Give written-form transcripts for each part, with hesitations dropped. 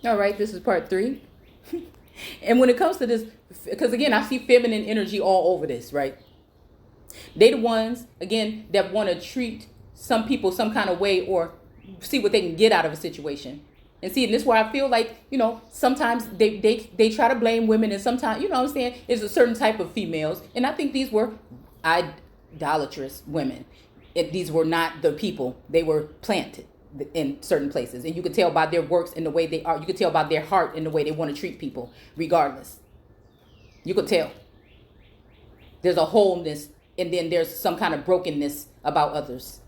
All right, this is part 3. And when it comes to this, because again, I see feminine energy all over this, right? They the ones, again, that want to treat some people some kind of way or see what they can get out of a situation. And see, and this is where I feel like, sometimes they try to blame women, and sometimes, what I'm saying, it's a certain type of females. And I think these were idolatrous women. These were not the people. They were planted in certain places. And you could tell by their works and the way they are. You could tell by their heart and the way they want to treat people, regardless. You could tell. There's a wholeness, and then there's some kind of brokenness about others.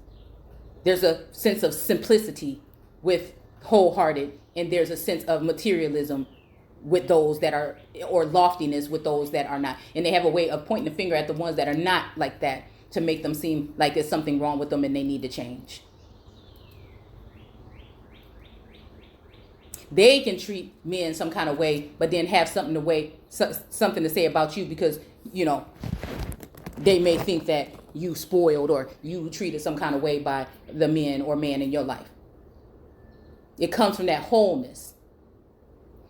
There's a sense of simplicity with wholehearted, and there's a sense of materialism with those that are, or loftiness with those that are not. And they have a way of pointing the finger at the ones that are not like that to make them seem like there's something wrong with them and they need to change. They can treat men some kind of way, but then have something to say about you because, they may think that you spoiled or you treated some kind of way by the men or man in your life. It comes from that wholeness.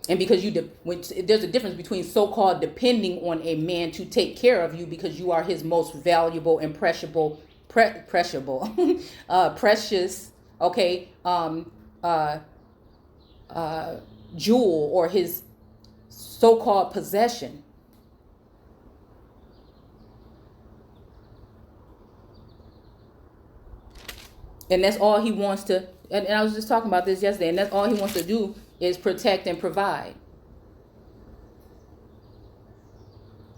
And because there's a difference between so-called depending on a man to take care of you because you are his most valuable and precious, okay, jewel or his so-called possession. And that's all he wants to, and I was just talking about this yesterday, and that's all he wants to do is protect and provide.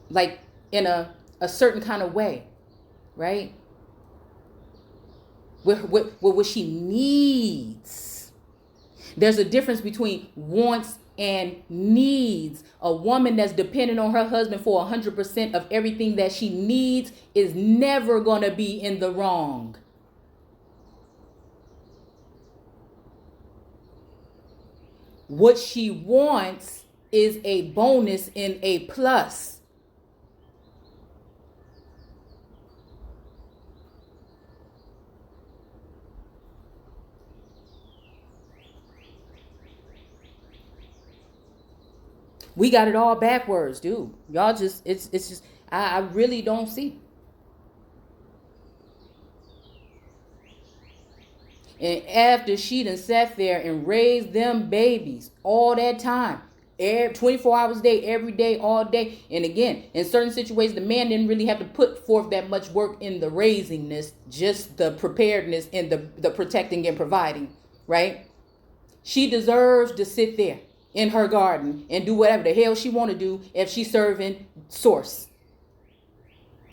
Like in a certain kind of way, right? With what she needs. There's a difference between wants and needs. A woman that's dependent on her husband for 100% of everything that she needs is never going to be in the wrong. What she wants is a bonus and a plus. We got it all backwards, dude. Y'all just, it's just, I really don't see. And after she done sat there and raised them babies all that time, 24 hours a day, every day, all day. And again, in certain situations, the man didn't really have to put forth that much work in the raisingness, just the preparedness and the protecting and providing, right? She deserves to sit there in her garden and do whatever the hell she want to do if she's serving source.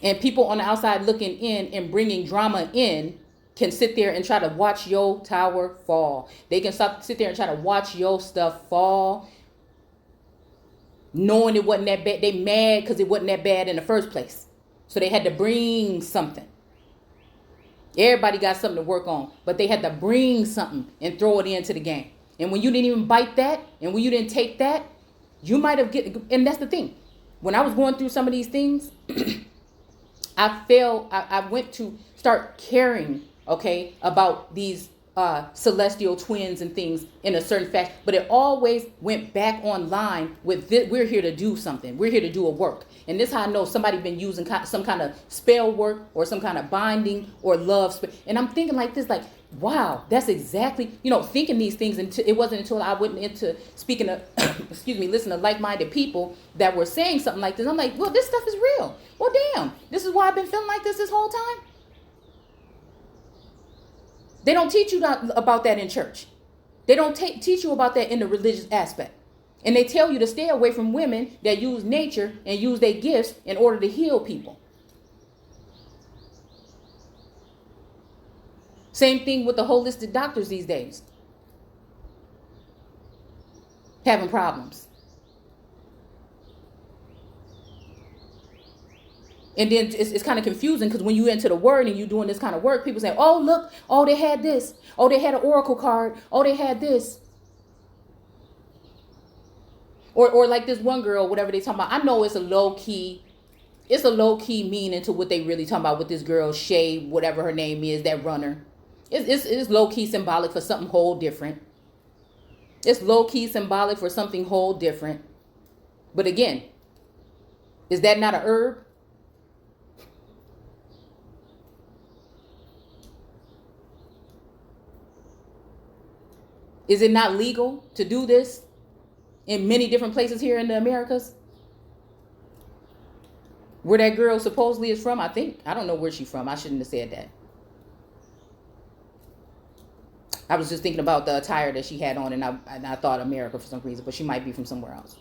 And people on the outside looking in and bringing drama in can sit there and try to watch your tower fall. They can sit there and try to watch your stuff fall, knowing it wasn't that bad. They mad because it wasn't that bad in the first place. So they had to bring something. Everybody got something to work on, but they had to bring something and throw it into the game. And when you didn't even bite that, and when you didn't take that, you might have and that's the thing. When I was going through some of these things, I went to start caring, okay, about these celestial twins and things in a certain fact, but it always went back online with this. We're here to do something. We're here to do a work. And this is how I know somebody been using some kind of spell work or some kind of binding or love spell. And I'm thinking like this, like, wow, that's exactly, thinking these things. Until it wasn't until I went into speaking to, listening to like-minded people that were saying something like this. I'm like, well, this stuff is real. Well, damn, this is why I've been feeling like this whole time. They don't teach you about that in church. They don't teach you about that in the religious aspect. And they tell you to stay away from women that use nature and use their gifts in order to heal people. Same thing with the holistic doctors these days. Having problems. And then it's kind of confusing because when you into the word and you doing this kind of work, people say, oh, look, oh, they had this. Oh, they had an oracle card. Oh, they had this. Or like this one girl, whatever they talking about. I know it's a low key meaning to what they really talking about with this girl, Shay, whatever her name is, that runner. It's low key symbolic for something whole different. It's low-key symbolic for something whole different. But again, is that not a herb? Is it not legal to do this in many different places here in the Americas? Where that girl supposedly is from, I don't know where she's from. I shouldn't have said that. I was just thinking about the attire that she had on, and I thought America for some reason, but she might be from somewhere else.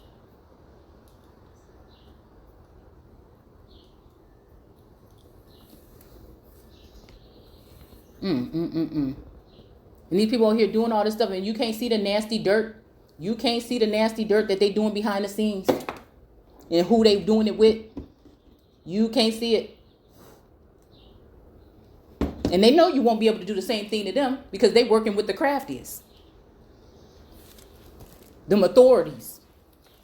And these people out here doing all this stuff, and you can't see the nasty dirt. You can't see the nasty dirt that they doing behind the scenes, and who they doing it with. You can't see it. And they know you won't be able to do the same thing to them because they working with the craftiest. Them authorities.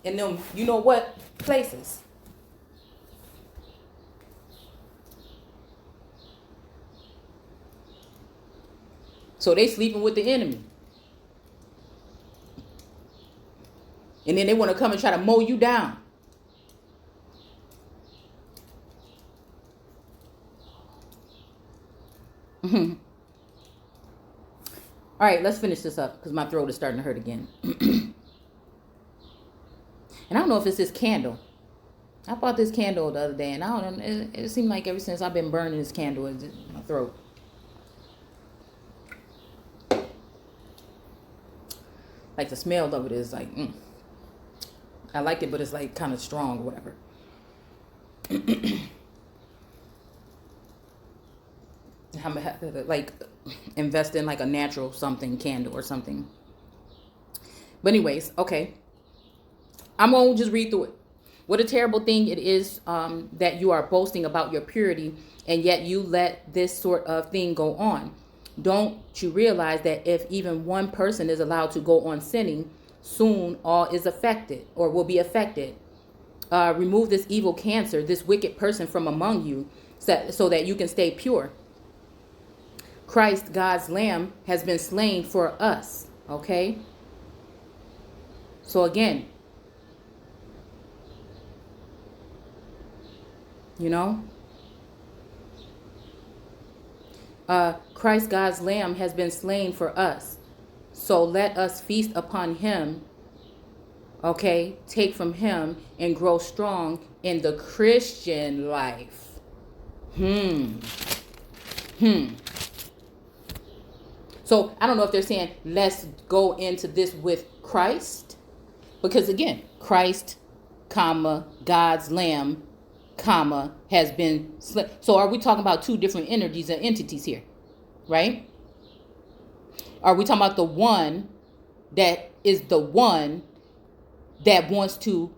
And them, you know what, places. So they sleeping with the enemy. And then they want to come and try to mow you down. All right, let's finish this up because my throat is starting to hurt again. And I don't know if it's this candle. I bought this candle the other day, and I don't know. It seemed like ever since I've been burning this candle, it's in my throat. Like the smell of it is like, I like it, but it's like kind of strong or whatever. I'm like invest in like a natural something candle or something. But anyways, okay. I'm going to just read through it. What a terrible thing it is that you are boasting about your purity, and yet you let this sort of thing go on. Don't you realize that if even one person is allowed to go on sinning, soon all is affected or will be affected. Remove this evil cancer, this wicked person from among you, so that you can stay pure. Christ, God's Lamb, has been slain for us. Okay? So again, you know, Christ, God's Lamb, has been slain for us. So let us feast upon him. Okay? Take from him and grow strong in the Christian life. So I don't know if they're saying let's go into this with Christ, because again, Christ, comma, God's Lamb, comma, has been slain. So are we talking about two different energies and entities here, right? Are we talking about the one that is the one that wants to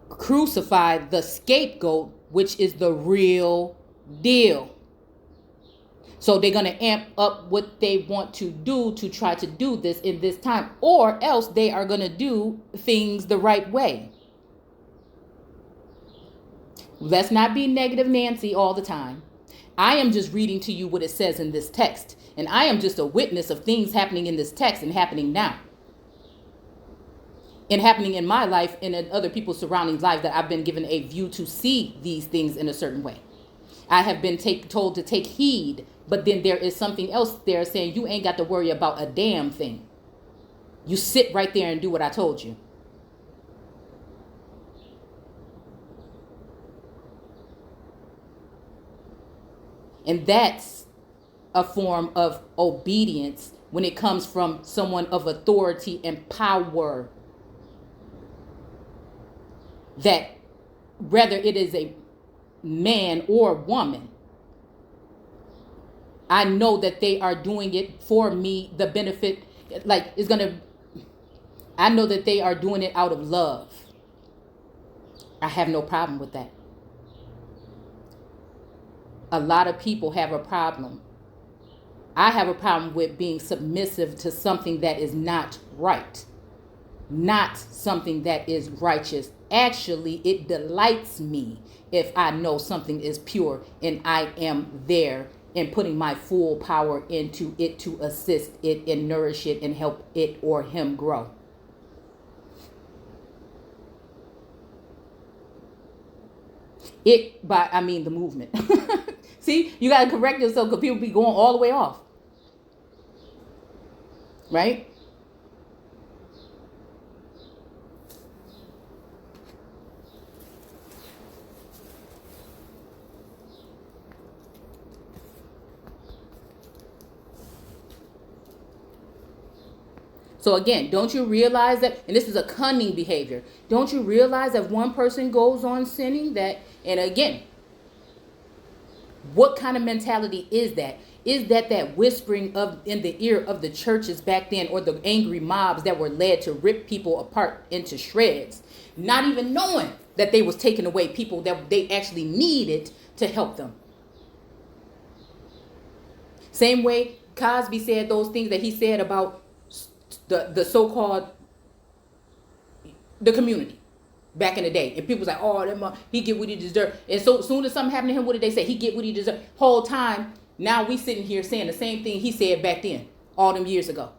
crucify the scapegoat, which is the real deal? So they're going to amp up what they want to do to try to do this in this time, or else they are going to do things the right way. Let's not be negative Nancy all the time. I am just reading to you what it says in this text, and I am just a witness of things happening in this text and happening now. And happening in my life and in other people's surrounding lives that I've been given a view to see these things in a certain way. I have been told to take heed, but then there is something else there saying you ain't got to worry about a damn thing. You sit right there and do what I told you. And that's a form of obedience when it comes from someone of authority and power. That whether it is a man or woman, I know that they are doing it for me, the benefit, like it's going to, I know that they are doing it out of love. I have no problem with that. A lot of people have a problem. I have a problem with being submissive to something that is not right, not something that is righteous. Actually, it delights me if I know something is pure and I am there and putting my full power into it to assist it and nourish it and help it or him grow. I mean the movement. See, you got to correct yourself because people be going all the way off. Right? So again, don't you realize that, and this is a cunning behavior, don't you realize that one person goes on sinning that, and again, what kind of mentality is that? Is that whispering of in the ear of the churches back then, or the angry mobs that were led to rip people apart into shreds, not even knowing that they was taking away people that they actually needed to help them? Same way Cosby said those things that he said about the so-called the community back in the day, and people was like, oh, he get what he deserve. And so soon as something happened to him, what did they say? He get what he deserve. Whole time now we sitting here saying the same thing he said back then, all them years ago.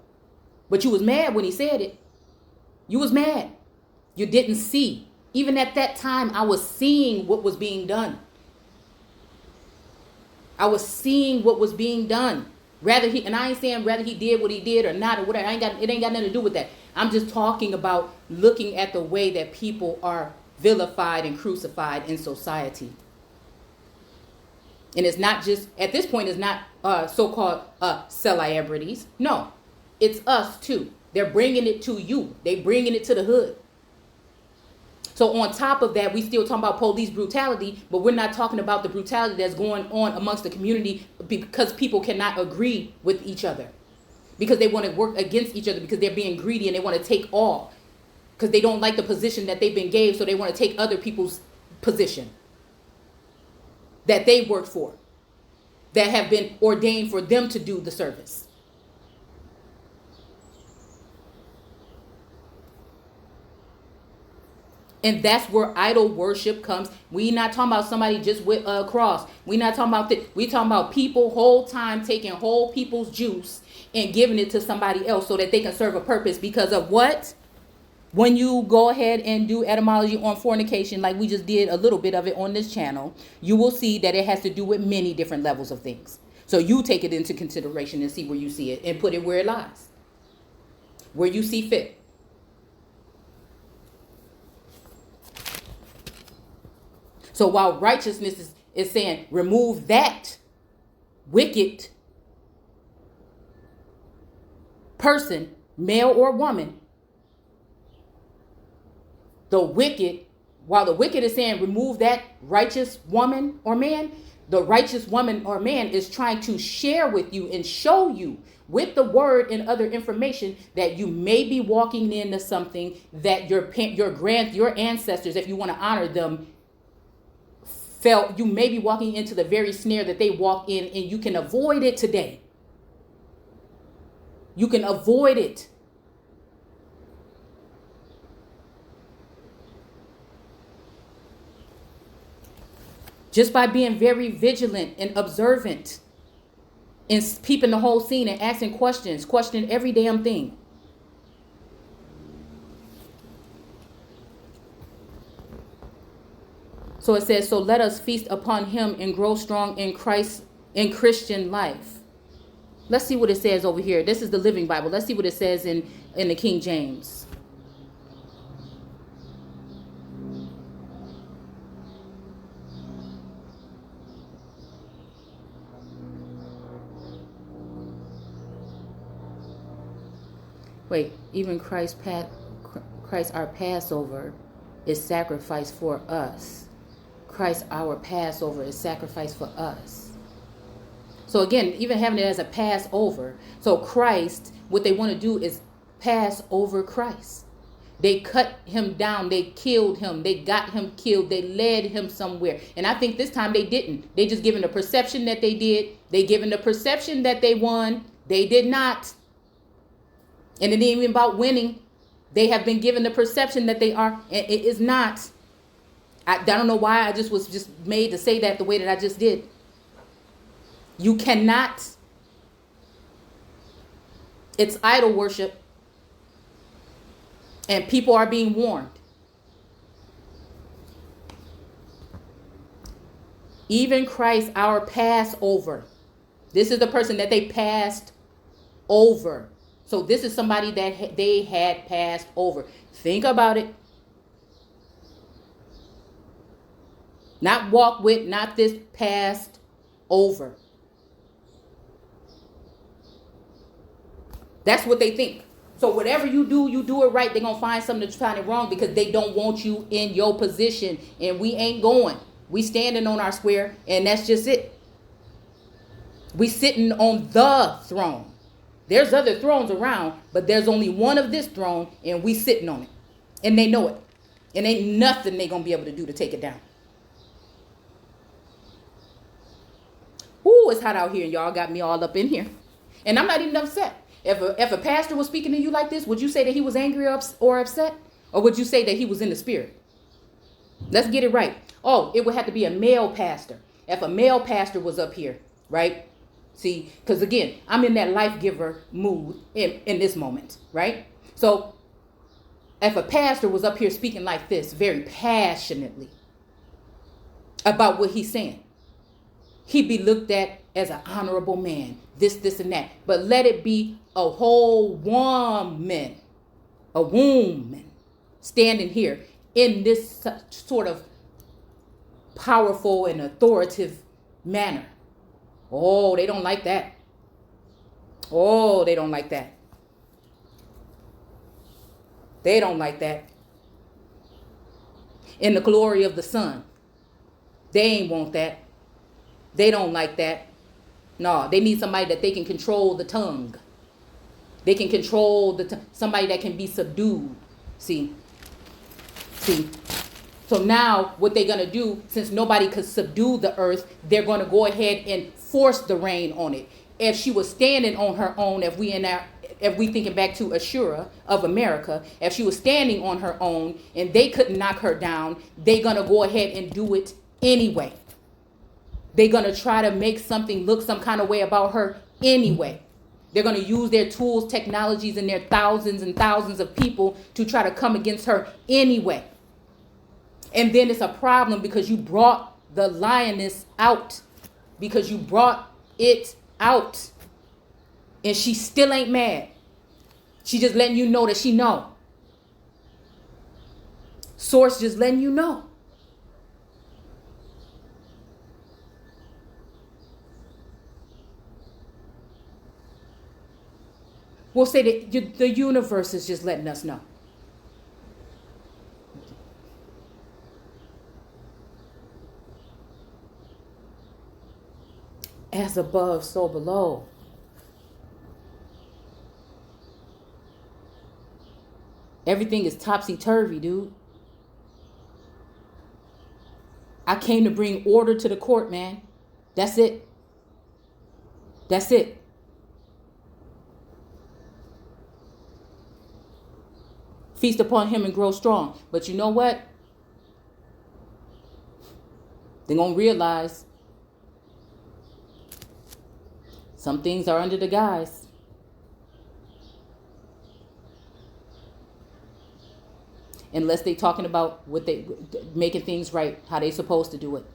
But you was mad when he said it. You was mad. You didn't see. Even at that time, I was seeing what was being done. I was seeing what was being done. And I ain't saying whether he did what he did or not or whatever. It ain't got nothing to do with that. I'm just talking about looking at the way that people are vilified and crucified in society. And it's not just, at this point, it's not so-called celebrities. No, it's us too. They're bringing it to you. They bringing it to the hood. So on top of that, we still talking about police brutality, but we're not talking about the brutality that's going on amongst the community because people cannot agree with each other, because they want to work against each other, because they're being greedy and they want to take all, because they don't like the position that they've been gave, so they want to take other people's position that they worked for, that have been ordained for them to do the service. And that's where idol worship comes. We not talking about somebody just with a cross. We not talking about that. We talking about people whole time taking whole people's juice and giving it to somebody else so that they can serve a purpose. Because of what? When you go ahead and do etymology on fornication, like we just did a little bit of it on this channel, you will see that it has to do with many different levels of things. So you take it into consideration and see where you see it and put it where it lies, where you see fit. So while righteousness is saying remove that wicked person, male or woman, while the wicked is saying remove that righteous woman or man, the righteous woman or man is trying to share with you and show you with the word and other information that you may be walking into something that your ancestors, if you want to honor them, felt. You may be walking into the very snare that they walk in, and you can avoid it today. You can avoid it. Just by being very vigilant and observant and peeping the whole scene and asking questions, questioning every damn thing. So it says, so let us feast upon him and grow strong in Christ, in Christian life. Let's see what it says over here. This is the Living Bible. Let's see what it says in the King James. Wait, even Christ our Passover is sacrificed for us. Christ our Passover is sacrificed for us. So again, even having it as a Passover. So Christ, what they want to do is pass over Christ. They cut him down. They killed him. They got him killed. They led him somewhere. And I think this time they didn't. They just given the perception that they did. They given the perception that they won. They did not. And it ain't even about winning. They have been given the perception that they are. And it is not. I don't know why I was just made to say that the way that I just did. You cannot. It's idol worship. And people are being warned. Even Christ, our Passover. This is the person that they passed over. So this is somebody that they had passed over. Think about it. Not walk with, not this, passed over. That's what they think. So whatever you do it right. They're going to find something to find it wrong because they don't want you in your position. And we ain't going. We standing on our square, and that's just it. We sitting on the throne. There's other thrones around, but there's only one of this throne, and we sitting on it. And they know it. And ain't nothing they going to be able to do to take it down. Ooh, it's hot out here, and y'all got me all up in here. And I'm not even upset. If a pastor was speaking to you like this, would you say that he was angry or upset? Or would you say that he was in the spirit? Let's get it right. Oh, it would have to be a male pastor. If a male pastor was up here, right? See, because again, I'm in that life giver mood in this moment, right? So if a pastor was up here speaking like this, very passionately about what he's saying, he'd be looked at as an honorable man, this, and that. But let it be a whole woman, a woman standing here in this sort of powerful and authoritative manner. Oh, they don't like that. Oh, they don't like that. They don't like that. In the glory of the Son. They ain't want that. They don't like that. No, they need somebody that they can control the tongue. They can control somebody that can be subdued. See. So now what they're going to do, since nobody could subdue the earth, they're going to go ahead and force the rain on it. If she was standing on her own, if we thinking back to Ashura of America, if she was standing on her own and they couldn't knock her down, they're going to go ahead and do it anyway. They're going to try to make something look some kind of way about her anyway. They're going to use their tools, technologies, and their thousands and thousands of people to try to come against her anyway. And then it's a problem because you brought the lioness out. Because you brought it out. And she still ain't mad. She just letting you know that she know. Source just letting you know. We'll say that the universe is just letting us know. As above, so below. Everything is topsy-turvy, dude. I came to bring order to the court, man. That's it. That's it. Feast upon him and grow strong. But you know what? They're going to realize some things are under the guise. Unless they talking about what they making things right, how they supposed to do it.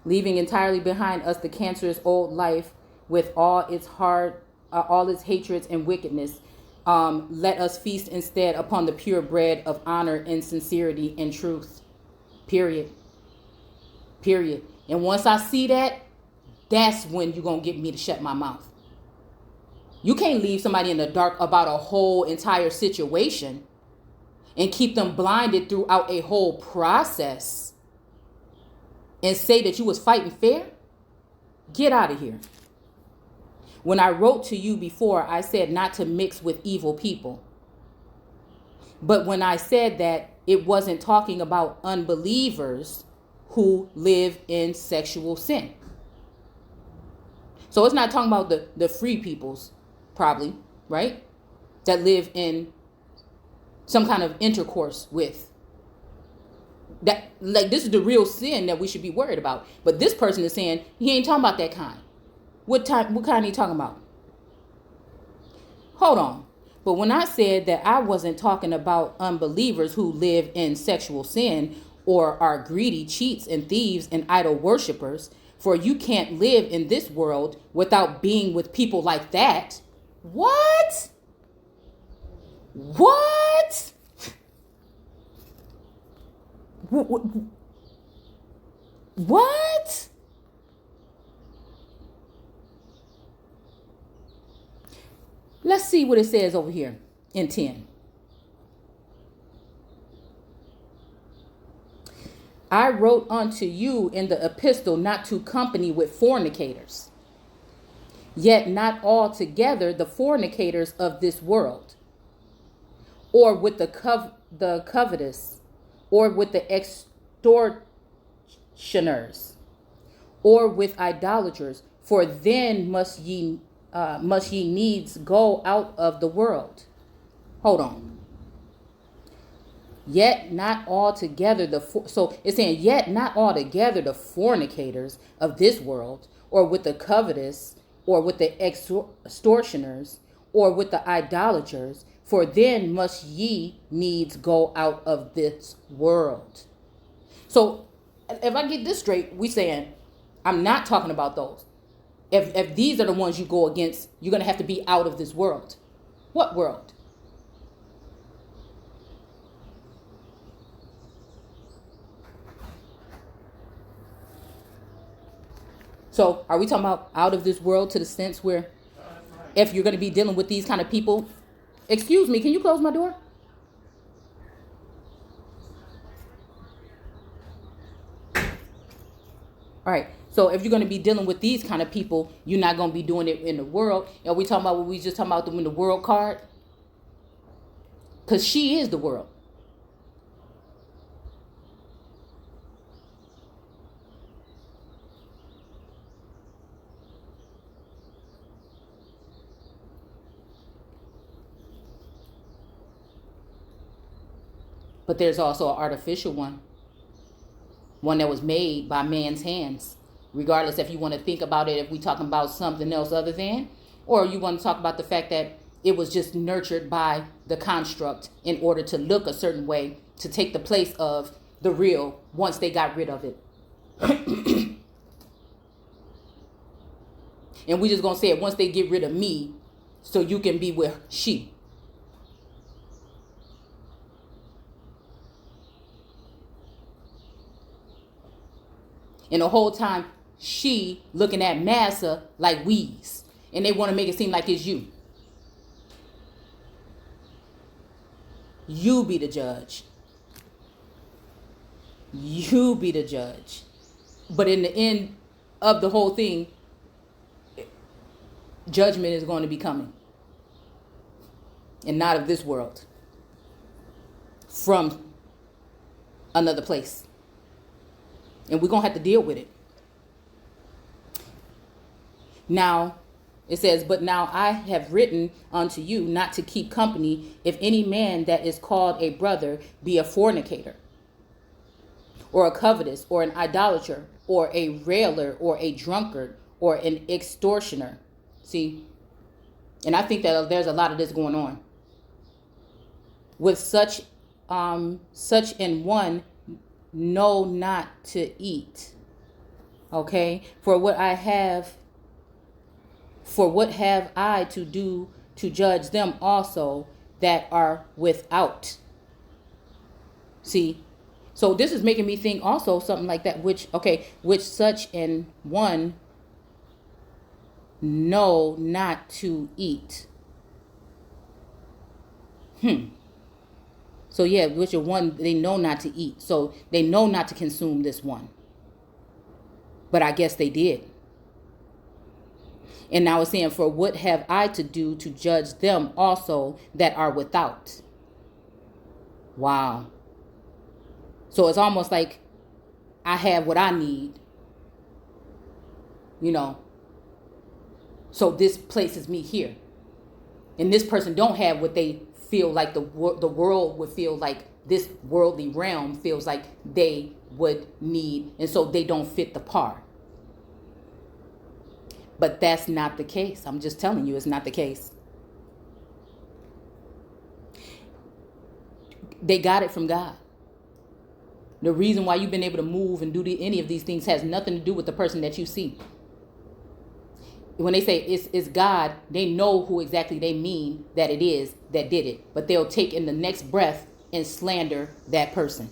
Leaving entirely behind us the cancerous old life with all its hatreds and wickedness. Let us feast instead upon the pure bread of honor and sincerity and truth. Period. And once I see that, that's when you're going to get me to shut my mouth. You can't leave somebody in the dark about a whole entire situation and keep them blinded throughout a whole process and say that you was fighting fair. Get out of here. When I wrote to you before, I said not to mix with evil people. But when I said that, it wasn't talking about unbelievers who live in sexual sin. So it's not talking about the free peoples, probably, right? That live in some kind of intercourse with That, like, this is the real sin that we should be worried about. But this person is saying he ain't talking about that kind. What kind are you talking about? Hold on. But when I said that I wasn't talking about unbelievers who live in sexual sin or are greedy, cheats, and thieves and idol worshipers, for you can't live in this world without being with people like that. What? What? What? Let's see what it says over here in 10. I wrote unto you in the epistle not to company with fornicators, yet not altogether the fornicators of this world, or with the covetous, or with the extortioners, or with idolaters, for then must ye needs go out of the world. Hold on. Yet not altogether so it's saying yet not altogether the fornicators of this world, or with the covetous, or with the extortioners, or with the idolaters, for then must ye needs go out of this world. So if I get this straight, we saying I'm not talking about those. If these are the ones you go against, you're going to have to be out of this world. What world? So are we talking about out of this world to the sense where if you're going to be dealing with these kind of people, excuse me, can you close my door? All right. So if you're going to be dealing with these kind of people, you're not going to be doing it in the world. Are we talking about what we just talking about in the world card? Because she is the world. But there's also an artificial one that was made by man's hands. Regardless if you want to think about it, if we talking about something else other than, or you want to talk about the fact that it was just nurtured by the construct in order to look a certain way, to take the place of the real once they got rid of it. And we just going to say it once they get rid of me, so you can be with she. And the whole time, she looking at Massa like Weeze. And they want to make it seem like it's you. You be the judge. You be the judge. But in the end of the whole thing, judgment is going to be coming. And not of this world. From another place. And we're going to have to deal with it. Now, it says, but now I have written unto you not to keep company if any man that is called a brother be a fornicator, or a covetous, or an idolater, or a railer, or a drunkard, or an extortioner. See? And I think that there's a lot of this going on. With such an one, know not to eat. Okay? For what have I to do to judge them also that are without? See? So this is making me think also something like that, which such an one know not to eat. So yeah, which a one they know not to eat. So they know not to consume this one. But I guess they did. And now it's saying, for what have I to do to judge them also that are without? Wow. So it's almost like I have what I need. So this places me here. And this person don't have what they feel like the world would feel like this worldly realm feels like they would need, and so they don't fit the part. But that's not the case. I'm just telling you, it's not the case. They got it from God. The reason why you've been able to move and do any of these things has nothing to do with the person that you see. When they say it's God, they know who exactly they mean that it is that did it. But they'll take in the next breath and slander that person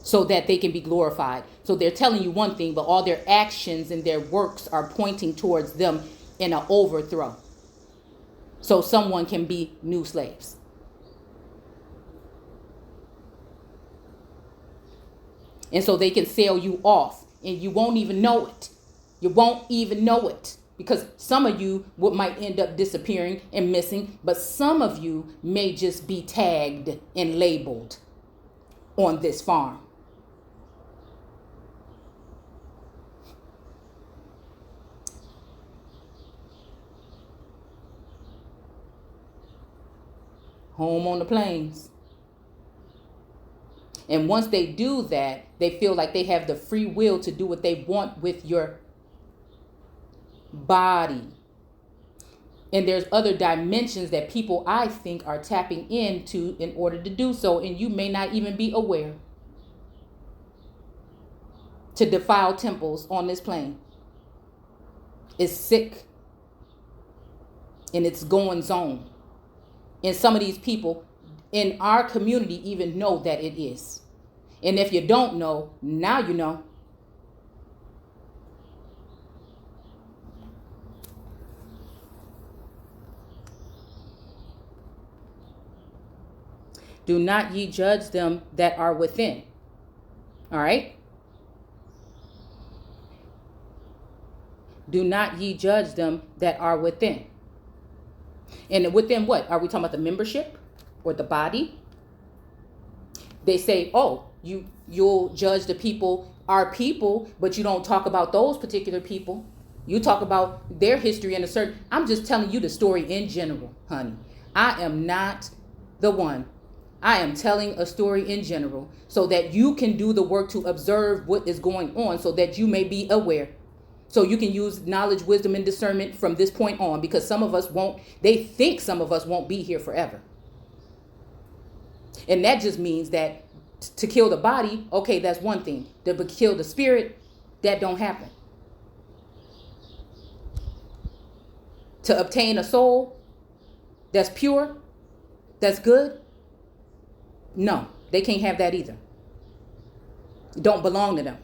so that they can be glorified. So they're telling you one thing, but all their actions and their works are pointing towards them in an overthrow. So someone can be new slaves. And so they can sell you off and you won't even know it. You won't even know it, because some of you might end up disappearing and missing, but some of you may just be tagged and labeled on this farm. Home on the plains. And once they do that, they feel like they have the free will to do what they want with your body. And there's other dimensions that people, I think, are tapping into in order to do so, and you may not even be aware. To defile temples on this plane is sick, and it's going zone. And some of these people in our community even know that it is. And if you don't know, now you know. Do not ye judge them that are within. All right? Do not ye judge them that are within. And within what? Are we talking about the membership or the body? They say, oh, you'll judge the people, our people, but you don't talk about those particular people. You talk about their history and a certain. I'm just telling you the story in general, honey. I am not the one. I am telling a story in general so that you can do the work to observe what is going on so that you may be aware. So you can use knowledge, wisdom, and discernment from this point on, because some of us won't, they think some of us won't be here forever. And that just means that to kill the body, okay, that's one thing. But kill the spirit, that don't happen. To obtain a soul that's pure, that's good, no, they can't have that either. It don't belong to them.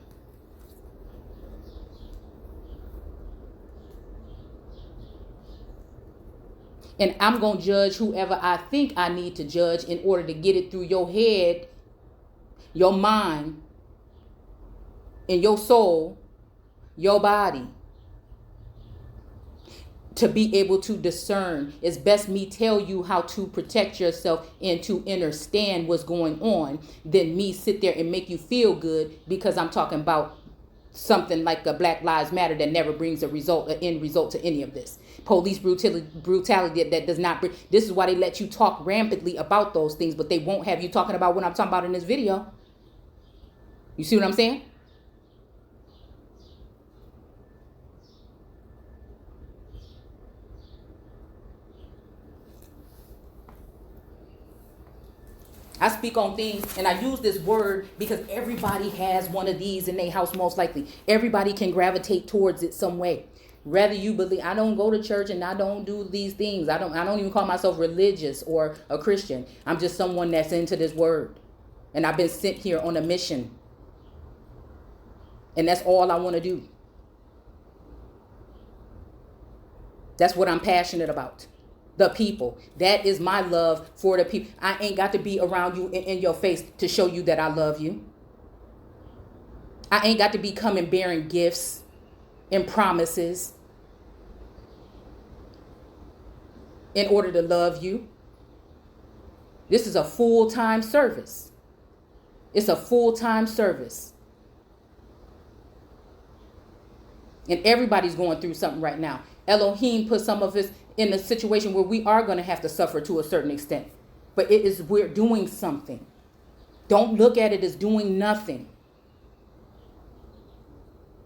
And I'm going to judge whoever I think I need to judge in order to get it through your head, your mind, and your soul, your body. To be able to discern. It's best me tell you how to protect yourself and to understand what's going on than me sit there and make you feel good because I'm talking about something like a Black Lives Matter that never brings an end result to any of this. Police brutality that does not bring. This is why they let you talk rampantly about those things, but they won't have you talking about what I'm talking about in this video. You see what I'm saying? I speak on things, and I use this word because everybody has one of these in their house, most likely. Everybody can gravitate towards it some way. Whether you believe, I don't go to church and I don't do these things. I don't even call myself religious or a Christian. I'm just someone that's into this word. And I've been sent here on a mission. And that's all I want to do. That's what I'm passionate about. The people. That is my love for the people. I ain't got to be around you in your face to show you that I love you. I ain't got to be coming bearing gifts and promises in order to love you. This is a full-time service. It's a full-time service. And everybody's going through something right now. Elohim put some of us in a situation where we are going to have to suffer to a certain extent. But we're doing something. Don't look at it as doing nothing.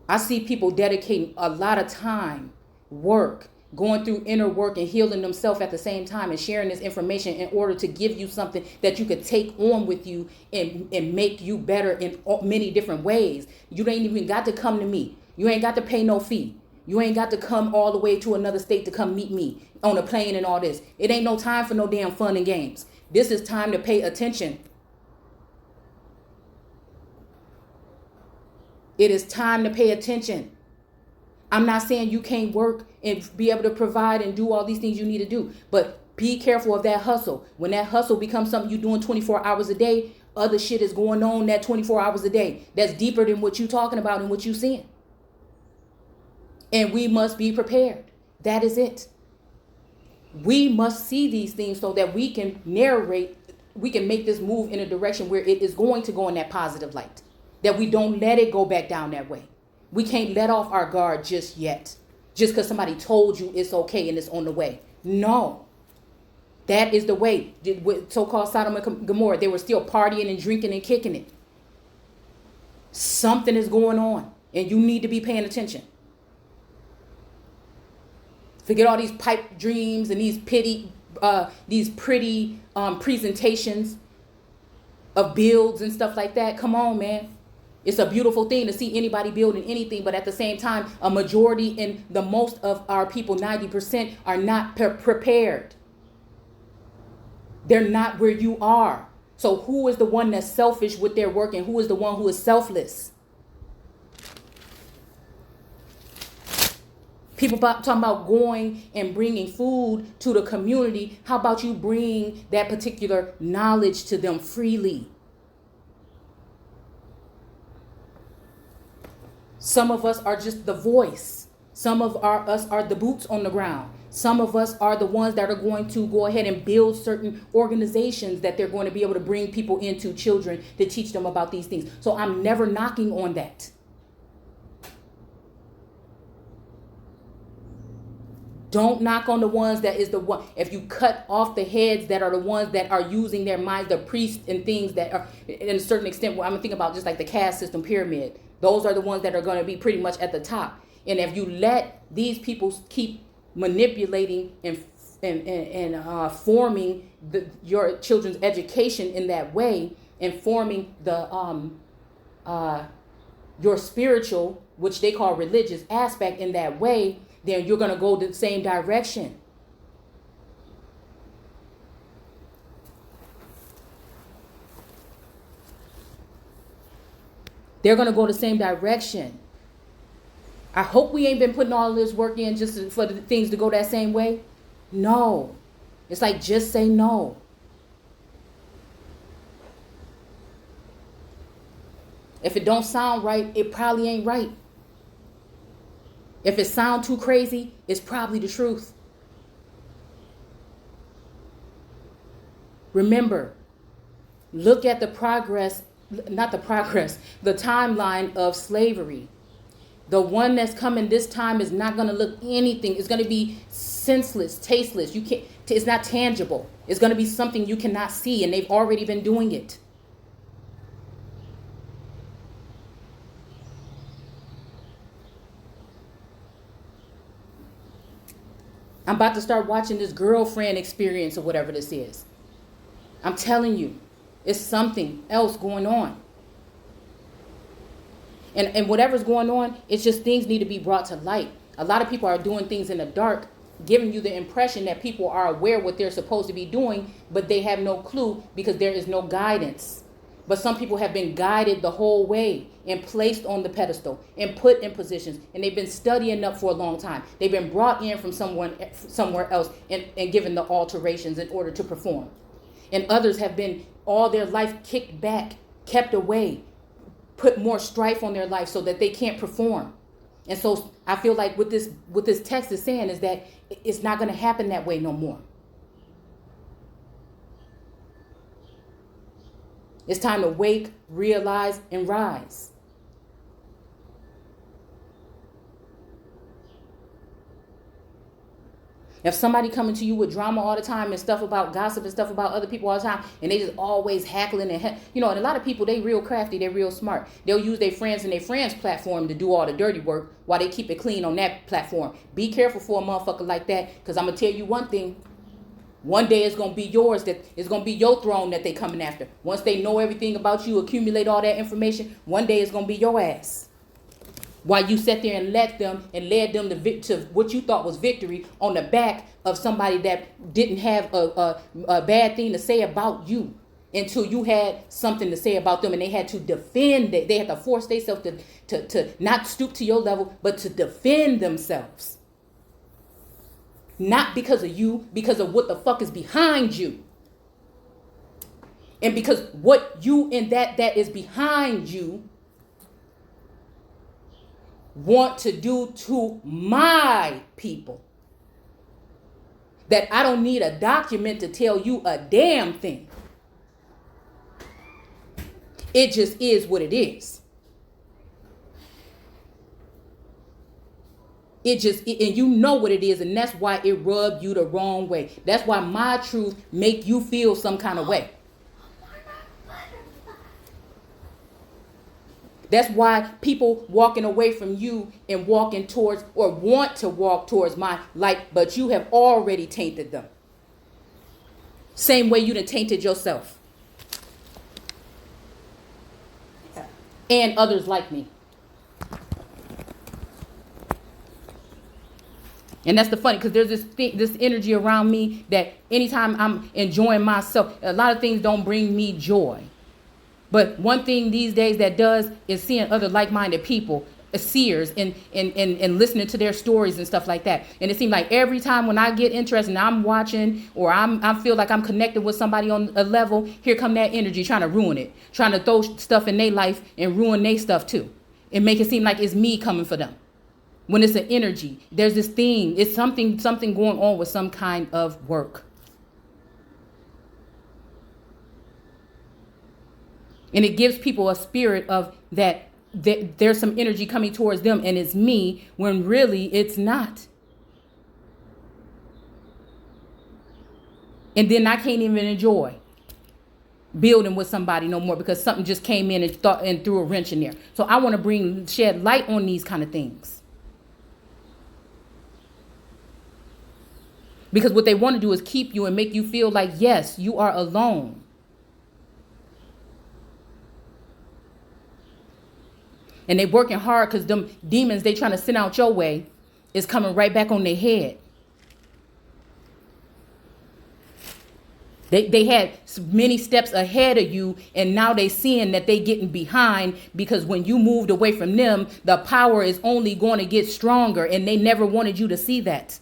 I see people dedicating a lot of time, work, going through inner work and healing themselves at the same time and sharing this information in order to give you something that you could take on with you and make you better in many different ways. You ain't even got to come to me. You ain't got to pay no fee. You ain't got to come all the way to another state to come meet me on a plane and all this. It ain't no time for no damn fun and games. This is time to pay attention. It is time to pay attention. I'm not saying you can't work and be able to provide and do all these things you need to do, but be careful of that hustle. When that hustle becomes something you're doing 24 hours a day, other shit is going on that 24 hours a day. That's deeper than what you're talking about and what you're seeing. And we must be prepared. That is it. We must see these things so that we can we can make this move in a direction where it is going to go in that positive light. That we don't let it go back down that way. We can't let off our guard just yet. Just because somebody told you it's okay and it's on the way. No. That is the way. With so-called Sodom and Gomorrah, they were still partying and drinking and kicking it. Something is going on. And you need to be paying attention. Forget all these pipe dreams and these pretty presentations of builds and stuff like that. Come on, man. It's a beautiful thing to see anybody building anything, but at the same time, a majority and the most of our people, 90%, are not prepared. They're not where you are. So who is the one that's selfish with their work and who is the one who is selfless? People talking about going and bringing food to the community. How about you bring that particular knowledge to them freely? Some of us are just the voice. Some of us are the boots on the ground. Some of us are the ones that are going to go ahead and build certain organizations that they're going to be able to bring people into, children, to teach them about these things. So I'm never knocking on that. Don't knock on the ones that is the one. If you cut off the heads that are the ones that are using their minds, the priests and things that are, in a certain extent, I'm thinking about just like the caste system pyramid. Those are the ones that are going to be pretty much at the top. And if you let these people keep manipulating and forming your children's education in that way, and forming the your spiritual, which they call religious aspect in that way, then you're going to go the same direction. They're going to go the same direction. I hope we ain't been putting all this work in just for the things to go that same way. No. It's like, just say no. If it don't sound right, it probably ain't right. If it sounds too crazy, it's probably the truth. Remember, look at the timeline of slavery. The one that's coming this time is not going to look anything. It's going to be senseless, tasteless. It's not tangible. It's going to be something you cannot see, and they've already been doing it. I'm about to start watching this girlfriend experience or whatever this is. I'm telling you, it's something else going on. And whatever's going on, it's just things need to be brought to light. A lot of people are doing things in the dark, giving you the impression that people are aware what they're supposed to be doing, but they have no clue because there is no guidance. But some people have been guided the whole way and placed on the pedestal and put in positions, and they've been studying up for a long time. They've been brought in from somewhere else and given the alterations in order to perform. And others have been all their life kicked back, kept away, put more strife on their life so that they can't perform. And so I feel like what this text is saying is that it's not going to happen that way no more. It's time to wake, realize, and rise. If somebody coming to you with drama all the time and stuff about gossip and stuff about other people all the time, and they just always hackling and and a lot of people, they real crafty, they real smart. They'll use their friends and their friends platform to do all the dirty work while they keep it clean on that platform. Be careful for a motherfucker like that, because I'm gonna tell you one thing. One day it's gonna be yours, that it's gonna be your throne that they coming after. Once they know everything about you, accumulate all that information, one day it's gonna be your ass. While you sat there and led them to what you thought was victory on the back of somebody that didn't have a bad thing to say about you, until you had something to say about them, and they had to defend it. They had to force themselves to not stoop to your level, but to defend themselves. Not because of you, because of what the fuck is behind you. And because what you and that is behind you want to do to my people, that I don't need a document to tell you a damn thing. It just is what it is. And you know what it is, and that's why it rubbed you the wrong way. That's why my truth make you feel some kind of way. That's why people walking away from you and walking towards, or want to walk towards my light, but you have already tainted them. Same way you done tainted yourself. And others like me. And that's the funny, because there's this energy around me that anytime I'm enjoying myself, a lot of things don't bring me joy. But one thing these days that does is seeing other like-minded people, seers, and listening to their stories and stuff like that. And it seems like every time when I get interested and I'm watching, or I feel like I'm connected with somebody on a level, here come that energy trying to ruin it, trying to throw stuff in their life and ruin their stuff too, and make it seem like it's me coming for them. When it's an energy, there's this thing, it's something going on with some kind of work. And it gives people a spirit of that there's some energy coming towards them and it's me, when really it's not. And then I can't even enjoy building with somebody no more, because something just came in and threw a wrench in there. So I want to shed light on these kind of things. Because what they want to do is keep you and make you feel like, yes, you are alone. And they working hard because them demons they trying to send out your way is coming right back on their head. They had many steps ahead of you, and now they seeing that they getting behind, because when you moved away from them, the power is only going to get stronger, and they never wanted you to see that.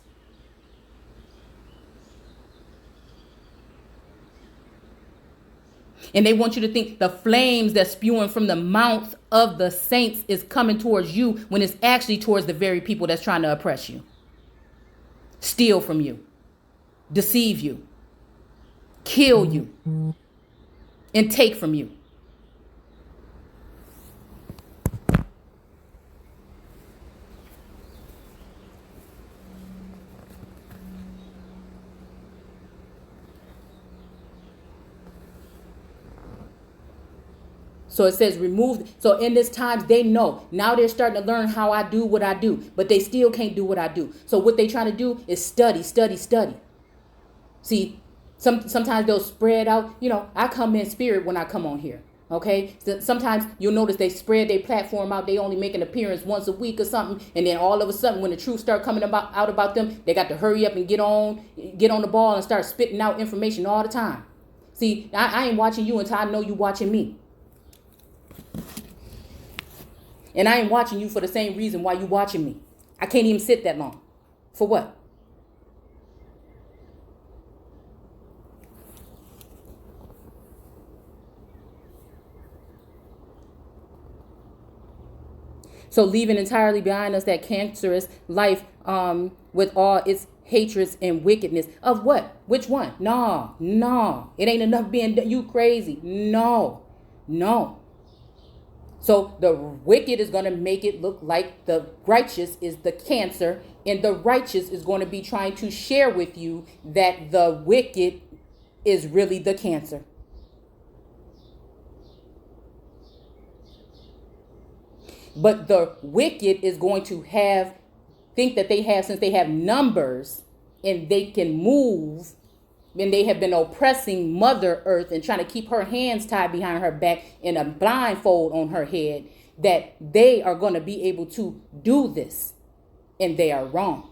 And they want you to think the flames that's spewing from the mouth of the saints is coming towards you, when it's actually towards the very people that's trying to oppress you, steal from you, deceive you, kill you, and take from you. So it says remove. So in this times, they know. Now they're starting to learn how I do what I do, but they still can't do what I do. So what they trying to do is study. See, sometimes they'll spread out. I come in spirit when I come on here. Okay. So sometimes you'll notice they spread their platform out. They only make an appearance once a week or something. And then all of a sudden, when the truth start coming out about them, they got to hurry up and get on the ball and start spitting out information all the time. See, I ain't watching you until I know you watching me. And I ain't watching you for the same reason why you watching me. I can't even sit that long. For what? So leaving entirely behind us that cancerous life with all its hatreds and wickedness. Of what? Which one? No. It ain't enough being you crazy. No. So the wicked is going to make it look like the righteous is the cancer, and the righteous is going to be trying to share with you that the wicked is really the cancer. But the wicked is going to think that they have, since they have numbers and they can move, and they have been oppressing Mother Earth and trying to keep her hands tied behind her back and a blindfold on her head, that they are going to be able to do this. And they are wrong.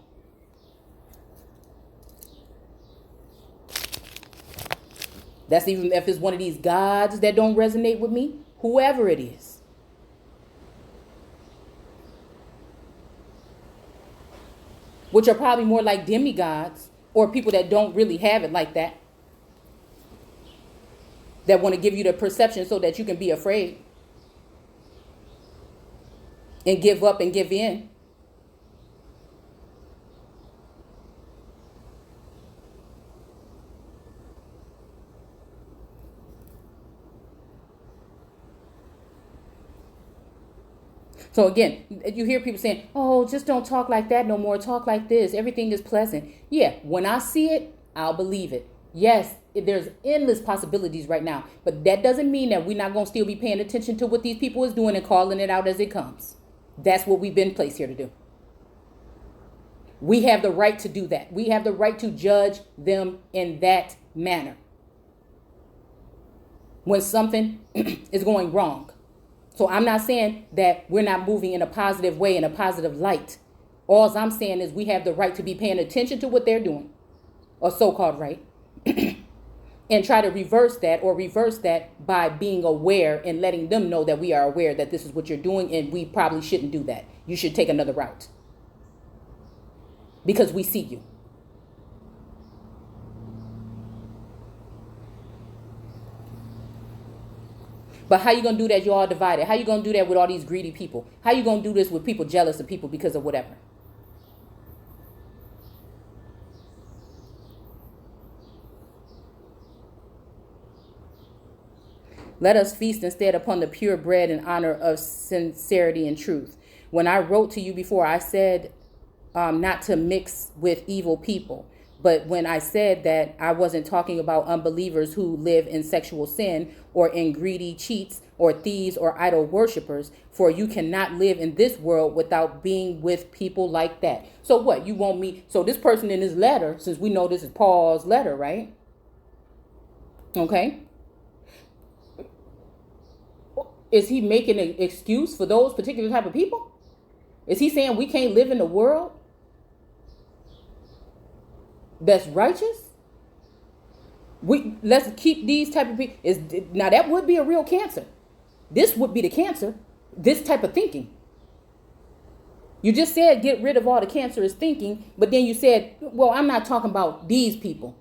That's even if it's one of these gods that don't resonate with me, whoever it is. Which are probably more like demigods or people that don't really have it like that. That want to give you the perception so that you can be afraid. And give up and give in. So again, you hear people saying, oh, just don't talk like that no more. Talk like this. Everything is pleasant. Yeah, when I see it, I'll believe it. Yes, there's endless possibilities right now. But that doesn't mean that we're not going to still be paying attention to what these people is doing and calling it out as it comes. That's what we've been placed here to do. We have the right to do that. We have the right to judge them in that manner. When something is going wrong. So I'm not saying that we're not moving in a positive way, in a positive light. All I'm saying is we have the right to be paying attention to what they're doing, or so-called right, and try to reverse that by being aware and letting them know that we are aware that this is what you're doing and we probably shouldn't do that. You should take another route because we see you. But how you going to do that? You're all divided. How you going to do that with all these greedy people? How you going to do this with people jealous of people because of whatever? Let us feast instead upon the pure bread in honor of sincerity and truth. When I wrote to you before, I said not to mix with evil people. But when I said that, I wasn't talking about unbelievers who live in sexual sin or in greedy cheats or thieves or idol worshipers, for you cannot live in this world without being with people like that. So what? You want me? So this person in this letter, since we know this is Paul's letter, right? Okay. Is he making an excuse for those particular type of people? Is he saying we can't live in a world that's righteous? Let's keep these type of people. Now that would be a real cancer. This would be the cancer. This type of thinking. You just said get rid of all the cancerous thinking, but then you said, well, I'm not talking about these people.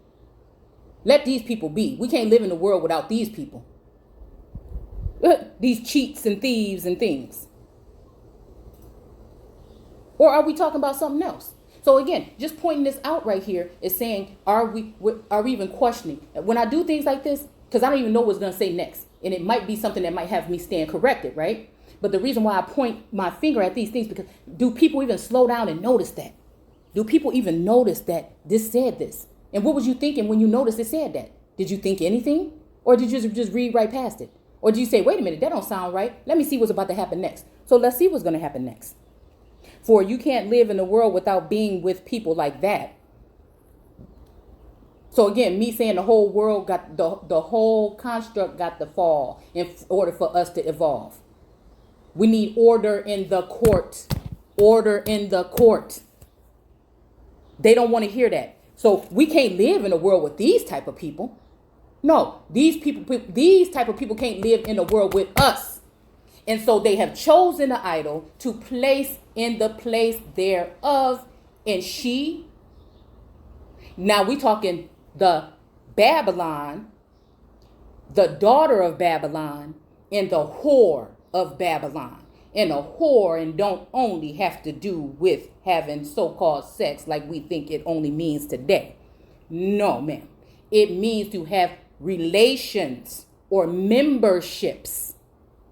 Let these people be. We can't live in the world without these people. These cheats and thieves and things. Or are we talking about something else? So again, just pointing this out right here is saying, are we even questioning? When I do things like this, because I don't even know what's going to say next. And it might be something that might have me stand corrected, right? But the reason why I point my finger at these things, because do people even slow down and notice that? Do people even notice that this said this? And what was you thinking when you noticed it said that? Did you think anything? Or did you just read right past it? Or did you say, wait a minute, that don't sound right. Let me see what's about to happen next. So let's see what's going to happen next. For you can't live in the world without being with people like that. So again, me saying the whole world got the whole construct got to fall in order for us to evolve. We need order in the court. Order in the court. They don't want to hear that. So we can't live in a world with these type of people. No, these type of people can't live in a world with us. And so they have chosen an idol to place in the place thereof. And now we talking the Babylon, the daughter of Babylon, and the whore of Babylon. And a whore and don't only have to do with having so-called sex like we think it only means today. No, ma'am. It means to have relations or memberships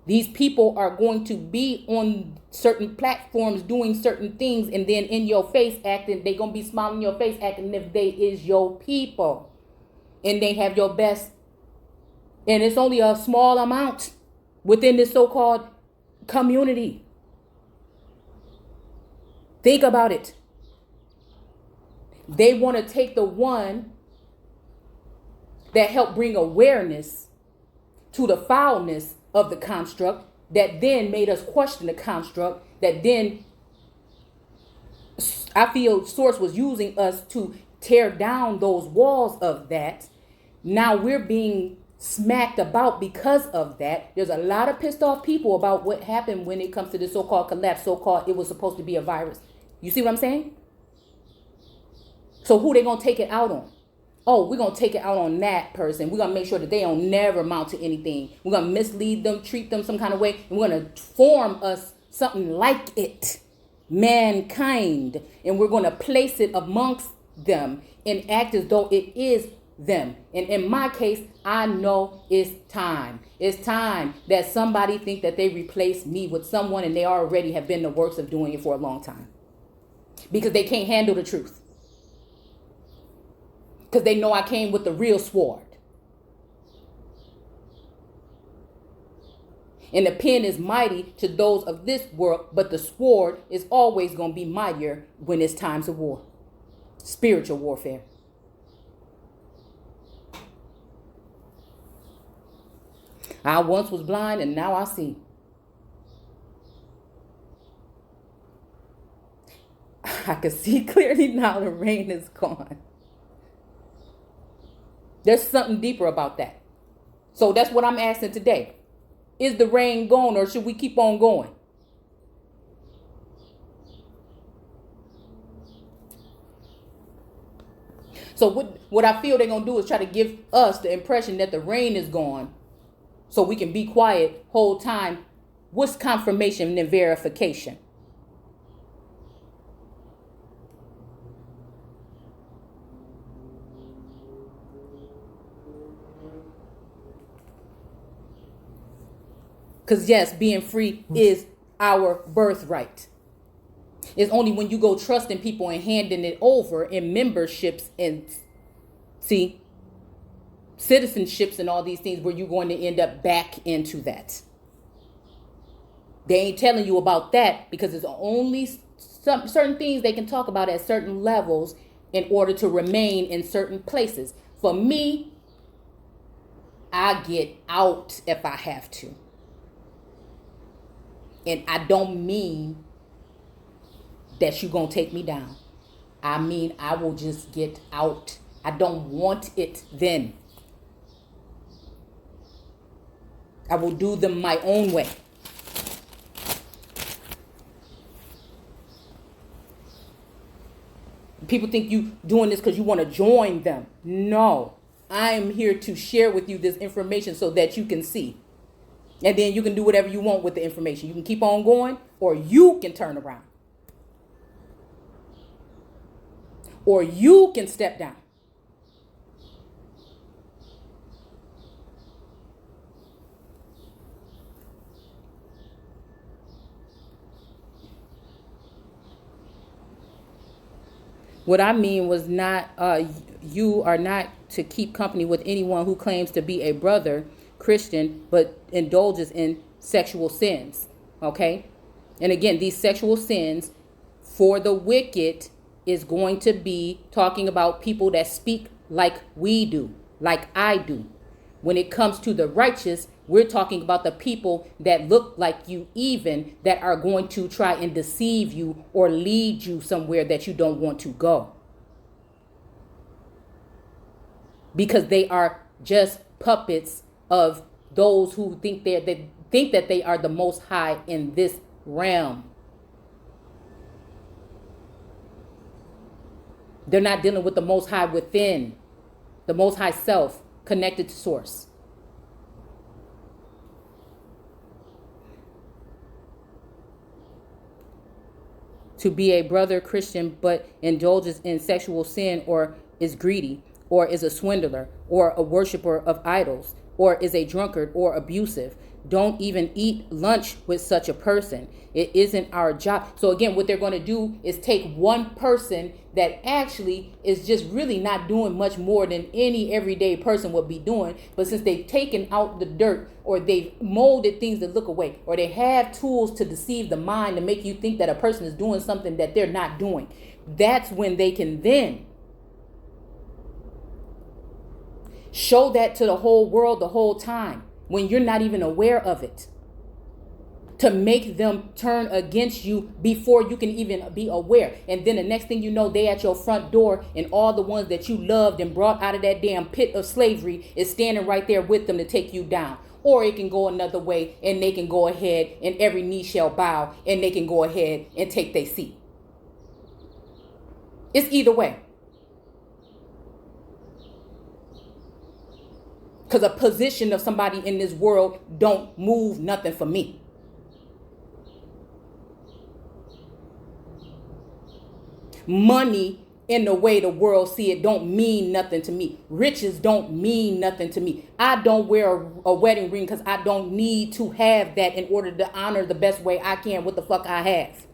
These people are going to be on certain platforms doing certain things, and then in your face acting, they're going to be smiling in your face acting if they is your people. And they have your best. And it's only a small amount within this so-called community. Think about it. They want to take the one that helped bring awareness to the foulness of the construct, that then made us question the construct, that then I feel Source was using us to tear down those walls of that. Now we're being smacked about because of that. There's a lot of pissed off people about what happened when it comes to this so-called collapse, so-called it was supposed to be a virus. You see what I'm saying? So who they gonna take it out on? Oh, we're going to take it out on that person. We're going to make sure that they don't never amount to anything. We're going to mislead them, treat them some kind of way. And we're going to form us something like it, mankind. And we're going to place it amongst them and act as though it is them. And in my case, I know it's time. It's time that somebody think that they replace me with someone, and they already have been the works of doing it for a long time. Because they can't handle the truth. Because they know I came with the real sword. And the pen is mighty to those of this world, but the sword is always going to be mightier when it's times of war. Spiritual warfare. I once was blind and now I see. I can see clearly now the rain is gone. There's something deeper about that. So that's what I'm asking today. Is the rain gone, or should we keep on going? So what I feel they're going to do is try to give us the impression that the rain is gone so we can be quiet whole time. What's confirmation and verification? Because yes, being free is our birthright. It's only when you go trusting people and handing it over in memberships and citizenships and all these things where you're going to end up back into that. They ain't telling you about that because it's only some certain things they can talk about at certain levels in order to remain in certain places. For me, I get out if I have to. And I don't mean that you're going to take me down. I mean, I will just get out. I don't want it then. I will do them my own way. People think you doing this because you want to join them. No, I am here to share with you this information so that you can see. And then you can do whatever you want with the information. You can keep on going, or you can turn around. Or you can step down. What I mean was not, you are not to keep company with anyone who claims to be a brother Christian, but indulges in sexual sins. Okay? And again, these sexual sins for the wicked is going to be talking about people that speak like we do, like I do. When it comes to the righteous, we're talking about the people that look like you, even that are going to try and deceive you or lead you somewhere that you don't want to go. Because they are just puppets of those who think that they are the most high in this realm. They're not dealing with the most high within, the most high self connected to source. To be a brother Christian but indulges in sexual sin, or is greedy, or is a swindler, or a worshiper of idols, or is a drunkard or abusive. Don't even eat lunch with such a person. It isn't our job. So again, what they're going to do is take one person that actually is just really not doing much more than any everyday person would be doing. But since they've taken out the dirt, or they've molded things that look away, or they have tools to deceive the mind to make you think that a person is doing something that they're not doing, that's when they can then show that to the whole world the whole time, when you're not even aware of it, to make them turn against you before you can even be aware. And then the next thing you know, they at your front door, and all the ones that you loved and brought out of that damn pit of slavery is standing right there with them to take you down. Or it can go another way, and they can go ahead and every knee shall bow, and they can go ahead and take their seat. It's either way. Because a position of somebody in this world don't move nothing for me. Money, in the way the world see it, don't mean nothing to me. Riches don't mean nothing to me. I don't wear a wedding ring because I don't need to have that in order to honor the best way I can what the fuck I have.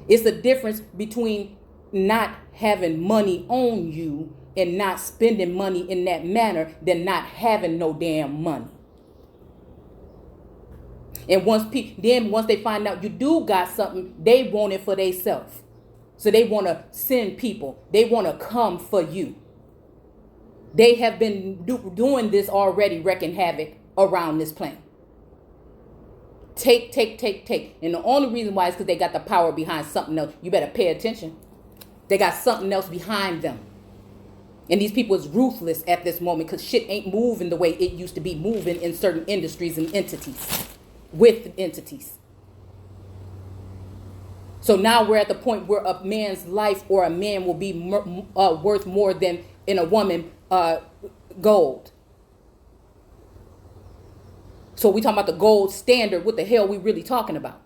It's a difference between not having money on you and not spending money in that manner than not having no damn money. And once they find out you do got something, they want it for themselves. So they want to send people. They want to come for you. They have been doing this already, wrecking havoc around this planet. Take. And the only reason why is because they got the power behind something else. You better pay attention. They got something else behind them. And these people is ruthless at this moment because shit ain't moving the way it used to be moving in certain industries and entities. With entities. So now we're at the point where a man's life or a man will be worth more than in a woman gold. So we talking about the gold standard. What the hell we really talking about?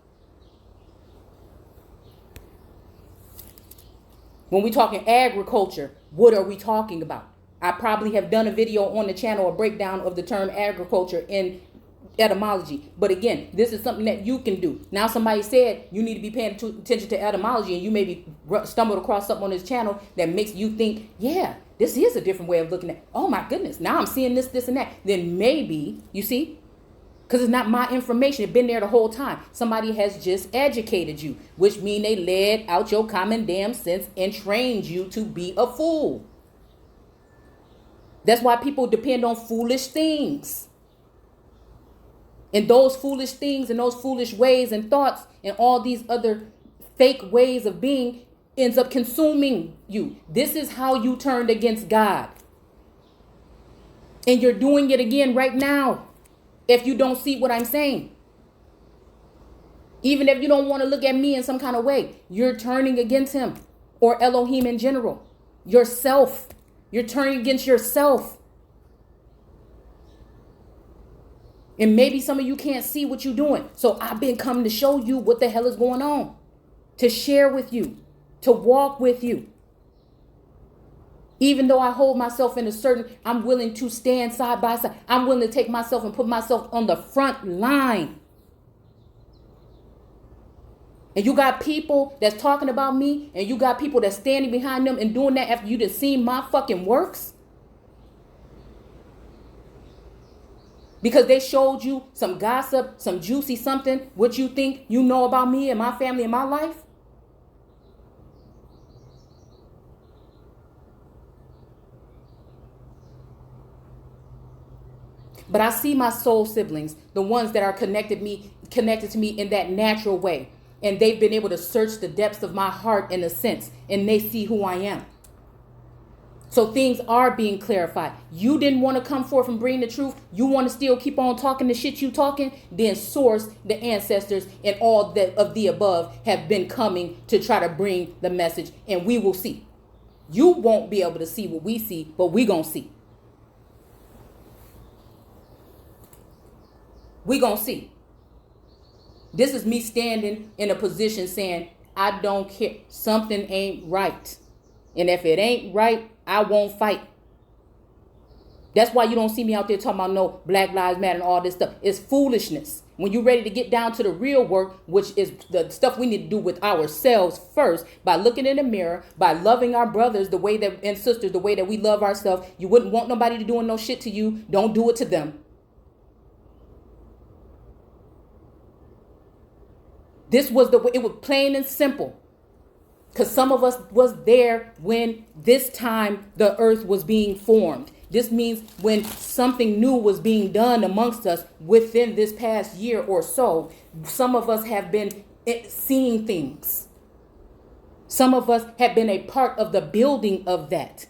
When we talking agriculture, what are we talking about? I probably have done a video on the channel, a breakdown of the term agriculture in etymology. But again, this is something that you can do. Now somebody said you need to be paying attention to etymology, and you maybe stumbled across something on this channel that makes you think, yeah, this is a different way of looking at, oh my goodness, now I'm seeing this and that. Then maybe, you see, because it's not my information, it's been there the whole time. Somebody has just educated you, which means they led out your common damn sense and trained you to be a fool. That's why people depend on foolish things. And those foolish things and those foolish ways and thoughts and all these other fake ways of being ends up consuming you. This is how you turned against God. And you're doing it again right now. If you don't see what I'm saying. Even if you don't want to look at me in some kind of way, you're turning against him or Elohim in general. Yourself. You're turning against yourself. And maybe some of you can't see what you're doing. So I've been coming to show you what the hell is going on. To share with you. To walk with you. Even though I hold myself in a certain, I'm willing to stand side by side. I'm willing to take myself and put myself on the front line. And you got people that's talking about me, and you got people that's standing behind them and doing that after you done seen my fucking works. Because they showed you some gossip, some juicy something, what you think you know about me and my family and my life. But I see my soul siblings, the ones that are connected to me in that natural way. And they've been able to search the depths of my heart in a sense. And they see who I am. So things are being clarified. You didn't want to come forth and bring the truth. You want to still keep on talking the shit you talking. Then source, the ancestors, and all that of the above have been coming to try to bring the message. And we will see. You won't be able to see what we see, but we gonna see. We gonna see. This is me standing in a position saying, I don't care. Something ain't right. And if it ain't right, I won't fight. That's why you don't see me out there talking about no Black Lives Matter and all this stuff. It's foolishness. When you're ready to get down to the real work, which is the stuff we need to do with ourselves first, by looking in the mirror, by loving our brothers the way that and sisters the way that we love ourselves. You wouldn't want nobody to doing no shit to you. Don't do it to them. This was it was plain and simple. Because some of us was there when this time the earth was being formed. This means when something new was being done amongst us within this past year or so. Some of us have been seeing things. Some of us have been a part of the building of that.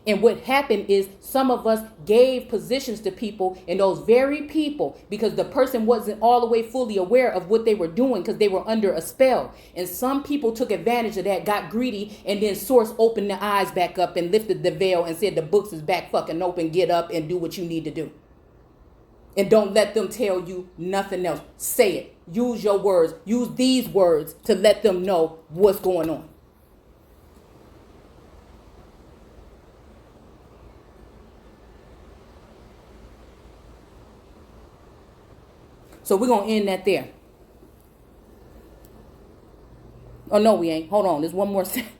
And what happened is some of us gave positions to people, and those very people, because the person wasn't all the way fully aware of what they were doing because they were under a spell. And some people took advantage of that, got greedy, and then Source opened their eyes back up and lifted the veil and said the books is back fucking open. Get up and do what you need to do. And don't let them tell you nothing else. Say it. Use your words. Use these words to let them know what's going on. So we're going to end that there. Oh, no, we ain't. Hold on. There's one more sentence.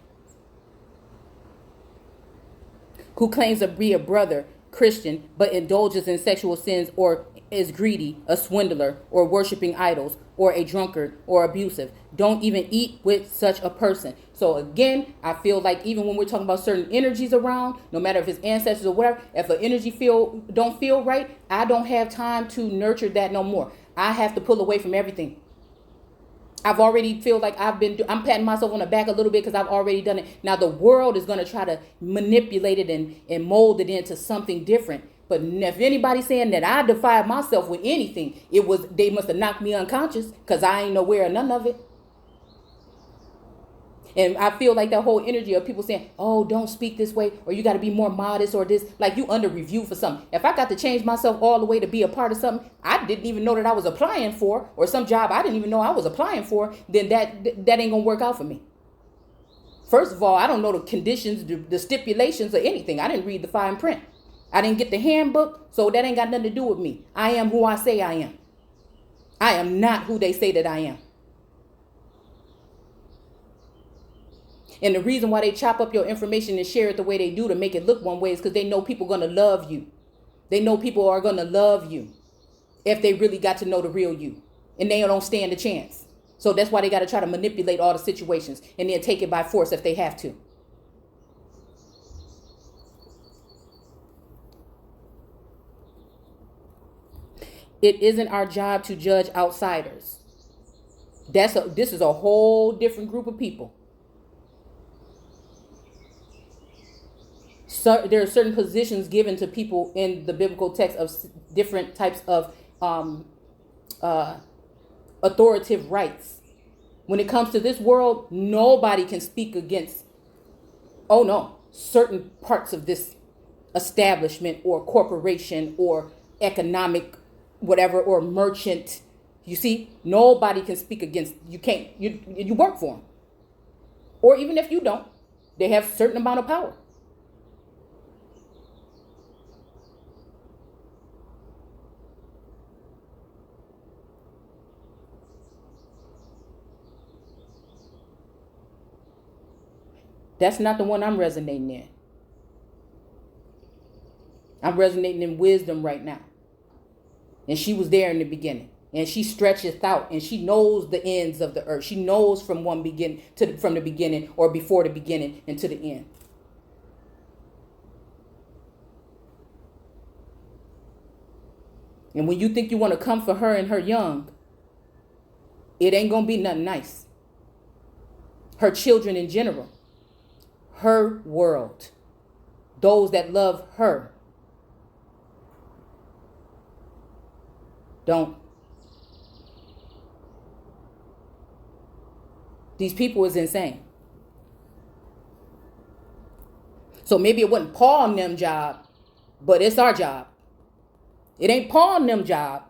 Who claims to be a brother, Christian, but indulges in sexual sins or is greedy, a swindler, or worshiping idols, or a drunkard, or abusive. Don't even eat with such a person. So again, I feel like even when we're talking about certain energies around, no matter if it's ancestors or whatever, if the energy don't feel right, I don't have time to nurture that no more. I have to pull away from everything. I've already feel like I'm patting myself on the back a little bit because I've already done it. Now the world is going to try to manipulate it and mold it into something different. But if anybody's saying that I defied myself with anything, they must have knocked me unconscious because I ain't aware of none of it. And I feel like that whole energy of people saying, oh, don't speak this way, or you got to be more modest, or this, like you under review for something. If I got to change myself all the way to be a part of something I didn't even know that I was applying for, or some job I didn't even know I was applying for, then that ain't going to work out for me. First of all, I don't know the conditions, the stipulations, or anything. I didn't read the fine print. I didn't get the handbook, so that ain't got nothing to do with me. I am who I say I am. I am not who they say that I am. And the reason why they chop up your information and share it the way they do to make it look one way is because they know people are going to love you. They know people are going to love you if they really got to know the real you. And they don't stand a chance. So that's why they got to try to manipulate all the situations and then take it by force if they have to. It isn't our job to judge outsiders. This is a whole different group of people. So there are certain positions given to people in the biblical text of different types of authoritative rights. When it comes to this world, nobody can speak against, certain parts of this establishment or corporation or economic whatever or merchant. You see, nobody can speak against. You work for them. Or even if you don't, they have a certain amount of power. That's not the one I'm resonating in. I'm resonating in wisdom right now. And she was there in the beginning. And she stretcheth out and she knows the ends of the earth. She knows from from the beginning or before the beginning and to the end. And when you think you want to come for her and her young, it ain't going to be nothing nice. Her children in general. Her world. Those that love her. Don't. These people is insane. So maybe it wasn't Paul and them job, but it's our job. It ain't Paul and them job,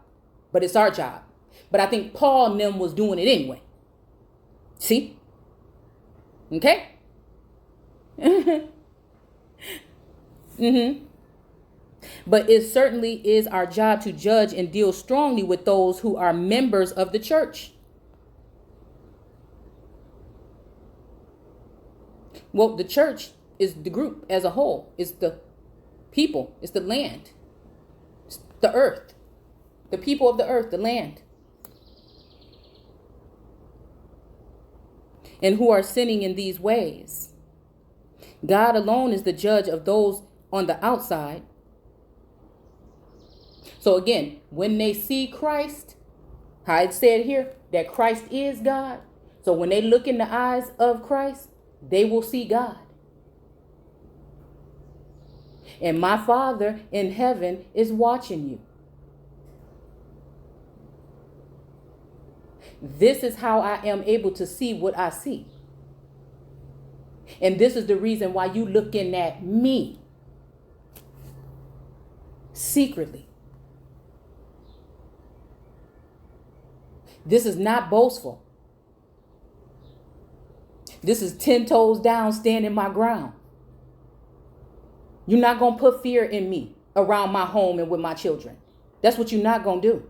but it's our job. But I think Paul and them was doing it anyway. See? Okay? But it certainly is our job to judge and deal strongly with those who are members of the church. Well, the church is the group as a whole. It's the people. It's the land. It's the earth. The people of the earth, the land. And who are sinning in these ways. God alone is the judge of those on the outside. So again, when they see Christ, how it said here, that Christ is God. So when they look in the eyes of Christ, they will see God. And my Father in heaven is watching you. This is how I am able to see what I see. And this is the reason why you looking at me secretly. This is not boastful. This is 10 toes down, standing my ground. You're not going to put fear in me around my home and with my children. That's what you're not going to do.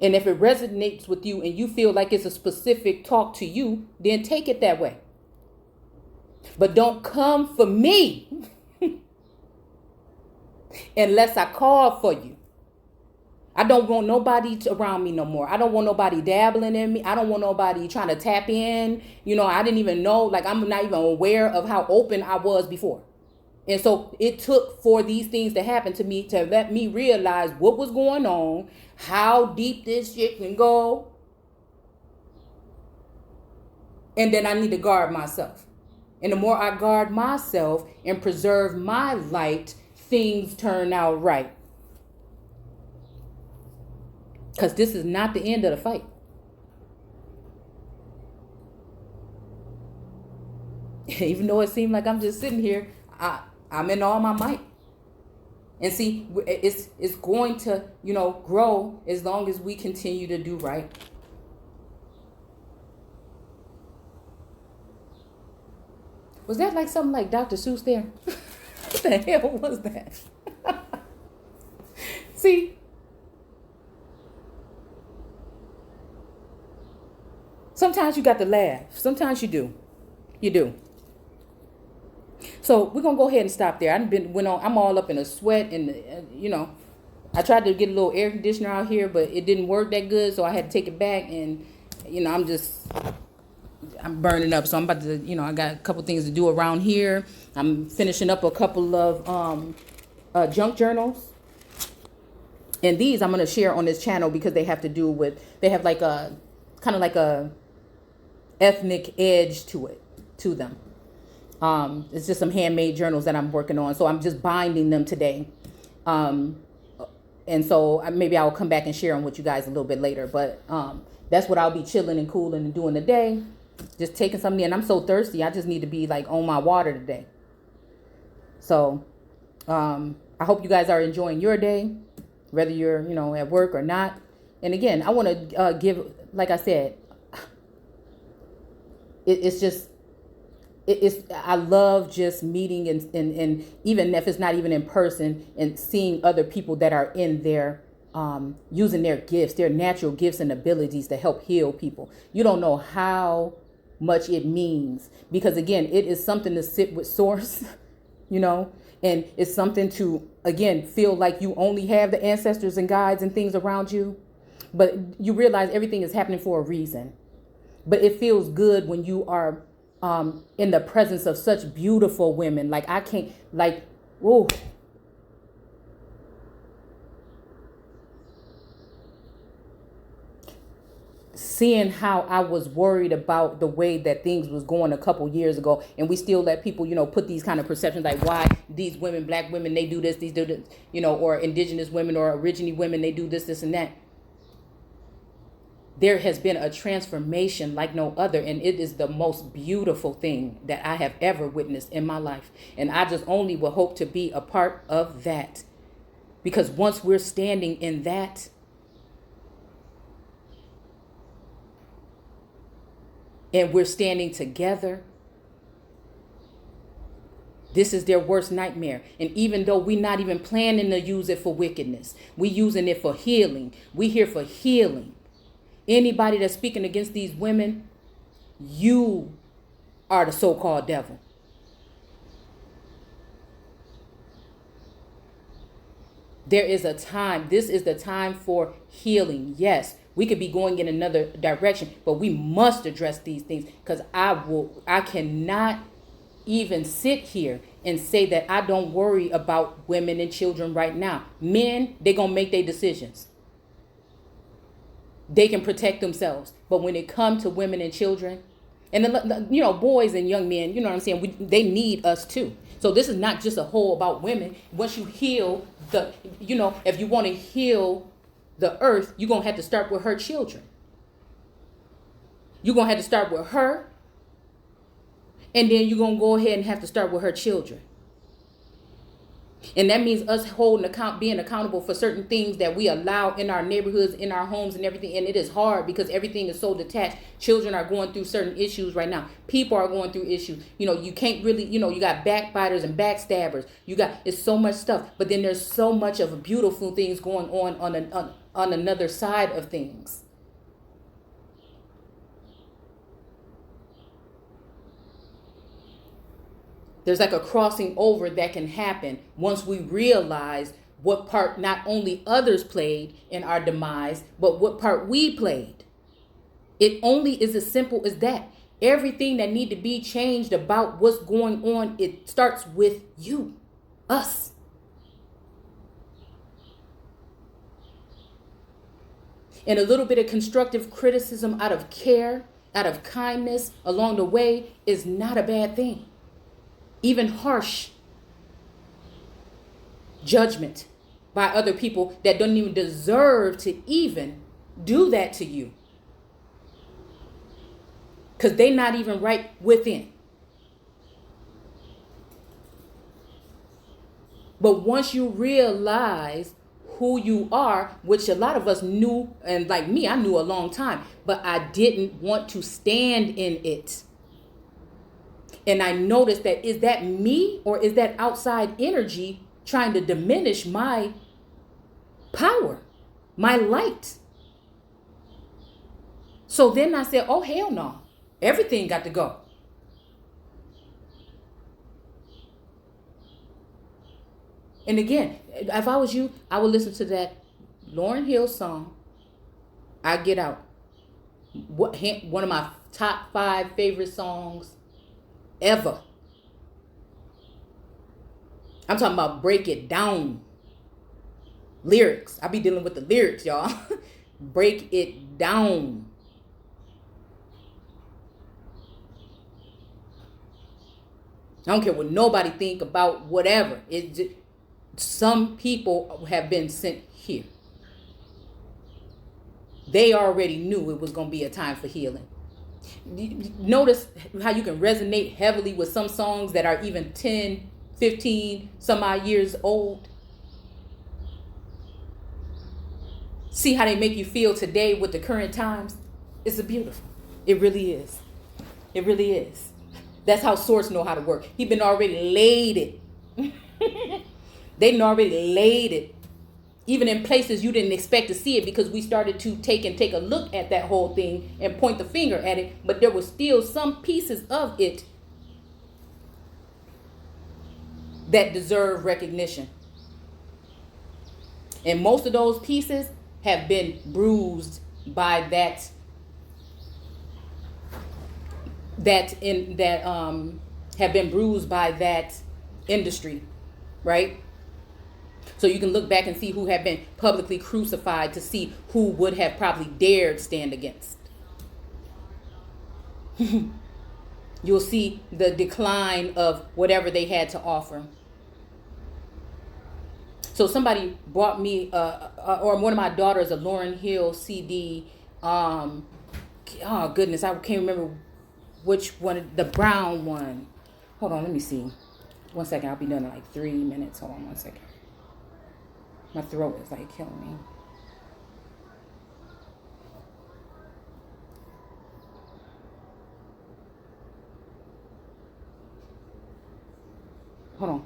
And if it resonates with you and you feel like it's a specific talk to you, then take it that way. But don't come for me unless I call for you. I don't want nobody around me no more. I don't want nobody dabbling in me. I don't want nobody trying to tap in. I didn't even know, like I'm not even aware of how open I was before. And so it took for these things to happen to me to let me realize what was going on, how deep this shit can go. And then I need to guard myself. And the more I guard myself and preserve my light, things turn out right. Because this is not the end of the fight. Even though it seemed like I'm just sitting here, I'm in all my might. And see, it's going to, grow as long as we continue to do right. Was that like something like Dr. Seuss there? What the hell was that? See? Sometimes you got to laugh. Sometimes you do. You do. So we're going to go ahead and stop there. I'm all up in a sweat and, I tried to get a little air conditioner out here, but it didn't work that good. So I had to take it back and, I'm burning up. So I'm about to, I got a couple things to do around here. I'm finishing up a couple of junk journals. And these I'm going to share on this channel because they have to do with, they have like a, kind of like a ethnic edge to them. It's just some handmade journals that I'm working on. So I'm just binding them today. And so maybe I'll come back and share them with you guys a little bit later. But that's what I'll be chilling and cooling and doing today. Just taking something in. I'm so thirsty. I just need to be like on my water today. So I hope you guys are enjoying your day, whether you're, at work or not. And again, I want to give, like I said, I love just meeting and even if it's not even in person and seeing other people that are in their, using their gifts, their natural gifts and abilities to help heal people. You don't know how much it means because again, it is something to sit with source, and it's something to, again, feel like you only have the ancestors and guides and things around you, but you realize everything is happening for a reason. But it feels good when you are in the presence of such beautiful women. Like I can't, like, whoa. Seeing how I was worried about the way that things was going a couple years ago. And we still let people, put these kind of perceptions like why these women, black women, they do this, these do this, or indigenous women or originally women, they do this, this and that. There has been a transformation like no other, and it is the most beautiful thing that I have ever witnessed in my life. And I just only will hope to be a part of that. Because once we're standing in that, and we're standing together, This is their worst nightmare. And even though we're not even planning to use it for wickedness, we using it for healing. We here for healing. Anybody that's speaking against these women, you are the so-called devil. There is a time. This is the time for healing. Yes, we could be going in another direction, but we must address these things, because I cannot even sit here and say that I don't worry about women and children right now. Men, they're going to make their decisions. They can protect themselves. But when it comes to women and children, and boys and young men, you know what I'm saying? They need us too. So this is not just a whole about women. Once you heal if you want to heal the earth, you're going to have to start with her children. You're going to have to start with her. And then you're going to go ahead and have to start with her children. And that means us being accountable for certain things that we allow in our neighborhoods, in our homes and everything. And it is hard because everything is so detached. Children are going through certain issues right now. People are going through issues. You can't really, you got backbiters and backstabbers. It's so much stuff. But then there's so much of beautiful things going on another side of things. There's like a crossing over that can happen once we realize what part not only others played in our demise, but what part we played. It only is as simple as that. Everything that need to be changed about what's going on, it starts with you, us. And a little bit of constructive criticism out of care, out of kindness along the way is not a bad thing. Even harsh judgment by other people that don't even deserve to even do that to you, because they're not even right within. But once you realize who you are, which a lot of us knew, and like me, I knew a long time, but I didn't want to stand in it. And I noticed that, is that me or is that outside energy trying to diminish my power, my light? So then I said, oh, hell no. Everything got to go. And again, if I was you, I would listen to that Lauryn Hill song, I Get Out. One of my top 5 favorite songs ever. I'm talking about break it down. Lyrics. I be dealing with the lyrics, y'all. Break it down. I don't care what nobody think about whatever. Some people have been sent here. They already knew it was going to be a time for healing. Notice how you can resonate heavily with some songs that are even 10, 15, some odd years old. See how they make you feel today with the current times? It's beautiful. It really is. It really is. That's how Source know how to work. He been already laid it. They done already laid it. Even in places you didn't expect to see it, because we started to take a look at that whole thing and point the finger at it. But there was still some pieces of it that deserve recognition. And most of those pieces have been bruised by have been bruised by that industry, right? So you can look back and see who have been publicly crucified to see who would have probably dared stand against. You'll see the decline of whatever they had to offer. So somebody bought me, or one of my daughters, a Lauryn Hill CD. Oh goodness, I can't remember which one, the brown one. Hold on, let me see. 1 second, I'll be done in like 3 minutes. Hold on 1 second. My throat is like killing me. Hold on.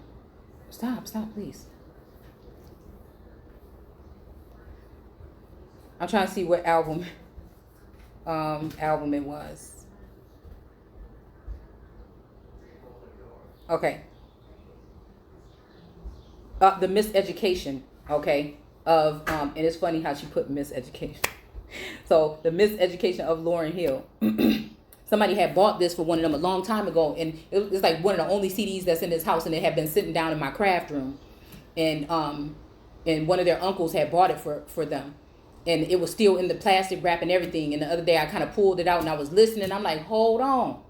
Stop, please. I'm trying to see what album it was. Okay. The miseducation, okay, of and it's funny how she put miseducation. So the miseducation of Lauryn Hill. Somebody had bought this for one of them a long time ago, and it's like one of the only CDs that's in this house, and it had been sitting down in my craft room, and one of their uncles had bought it for them, and it was still in the plastic wrap and everything. And the other day I kind of pulled it out and I was listening. I'm like, hold on.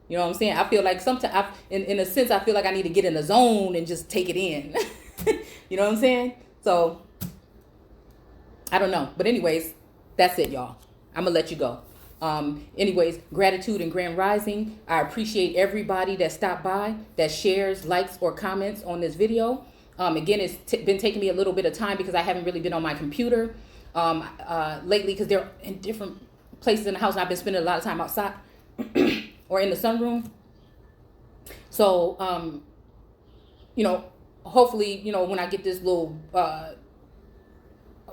You know what I'm saying? I feel like sometimes, in a sense, I feel like I need to get in the zone and just take it in. You know what I'm saying? So, I don't know. But anyways, that's it, y'all. I'm going to let you go. Anyways, gratitude and grand rising. I appreciate everybody that stopped by, that shares, likes, or comments on this video. Again, it's been taking me a little bit of time because I haven't really been on my computer lately, because they're in different places in the house, and I've been spending a lot of time outside or in the sunroom. So, hopefully, when I get this little,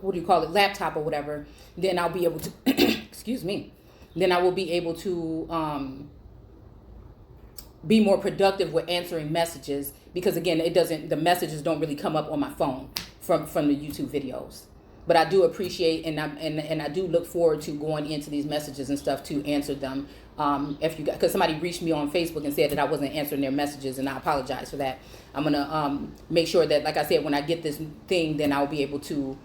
laptop or whatever, then I'll be able to, excuse me, then I will be able to be more productive with answering messages, because again, the messages don't really come up on my phone from the YouTube videos. But I do appreciate, and I do look forward to going into these messages and stuff to answer them. Because somebody reached me on Facebook and said that I wasn't answering their messages, and I apologize for that. I'm gonna make sure that, like I said, when I get this thing, then I'll be able to,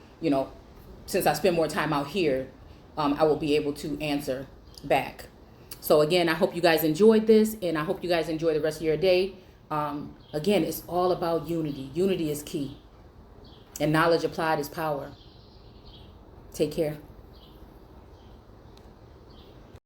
since I spend more time out here, I will be able to answer back. So again, I hope you guys enjoyed this, and I hope you guys enjoy the rest of your day. Again, it's all about unity. Unity is key, and knowledge applied is power. Take care.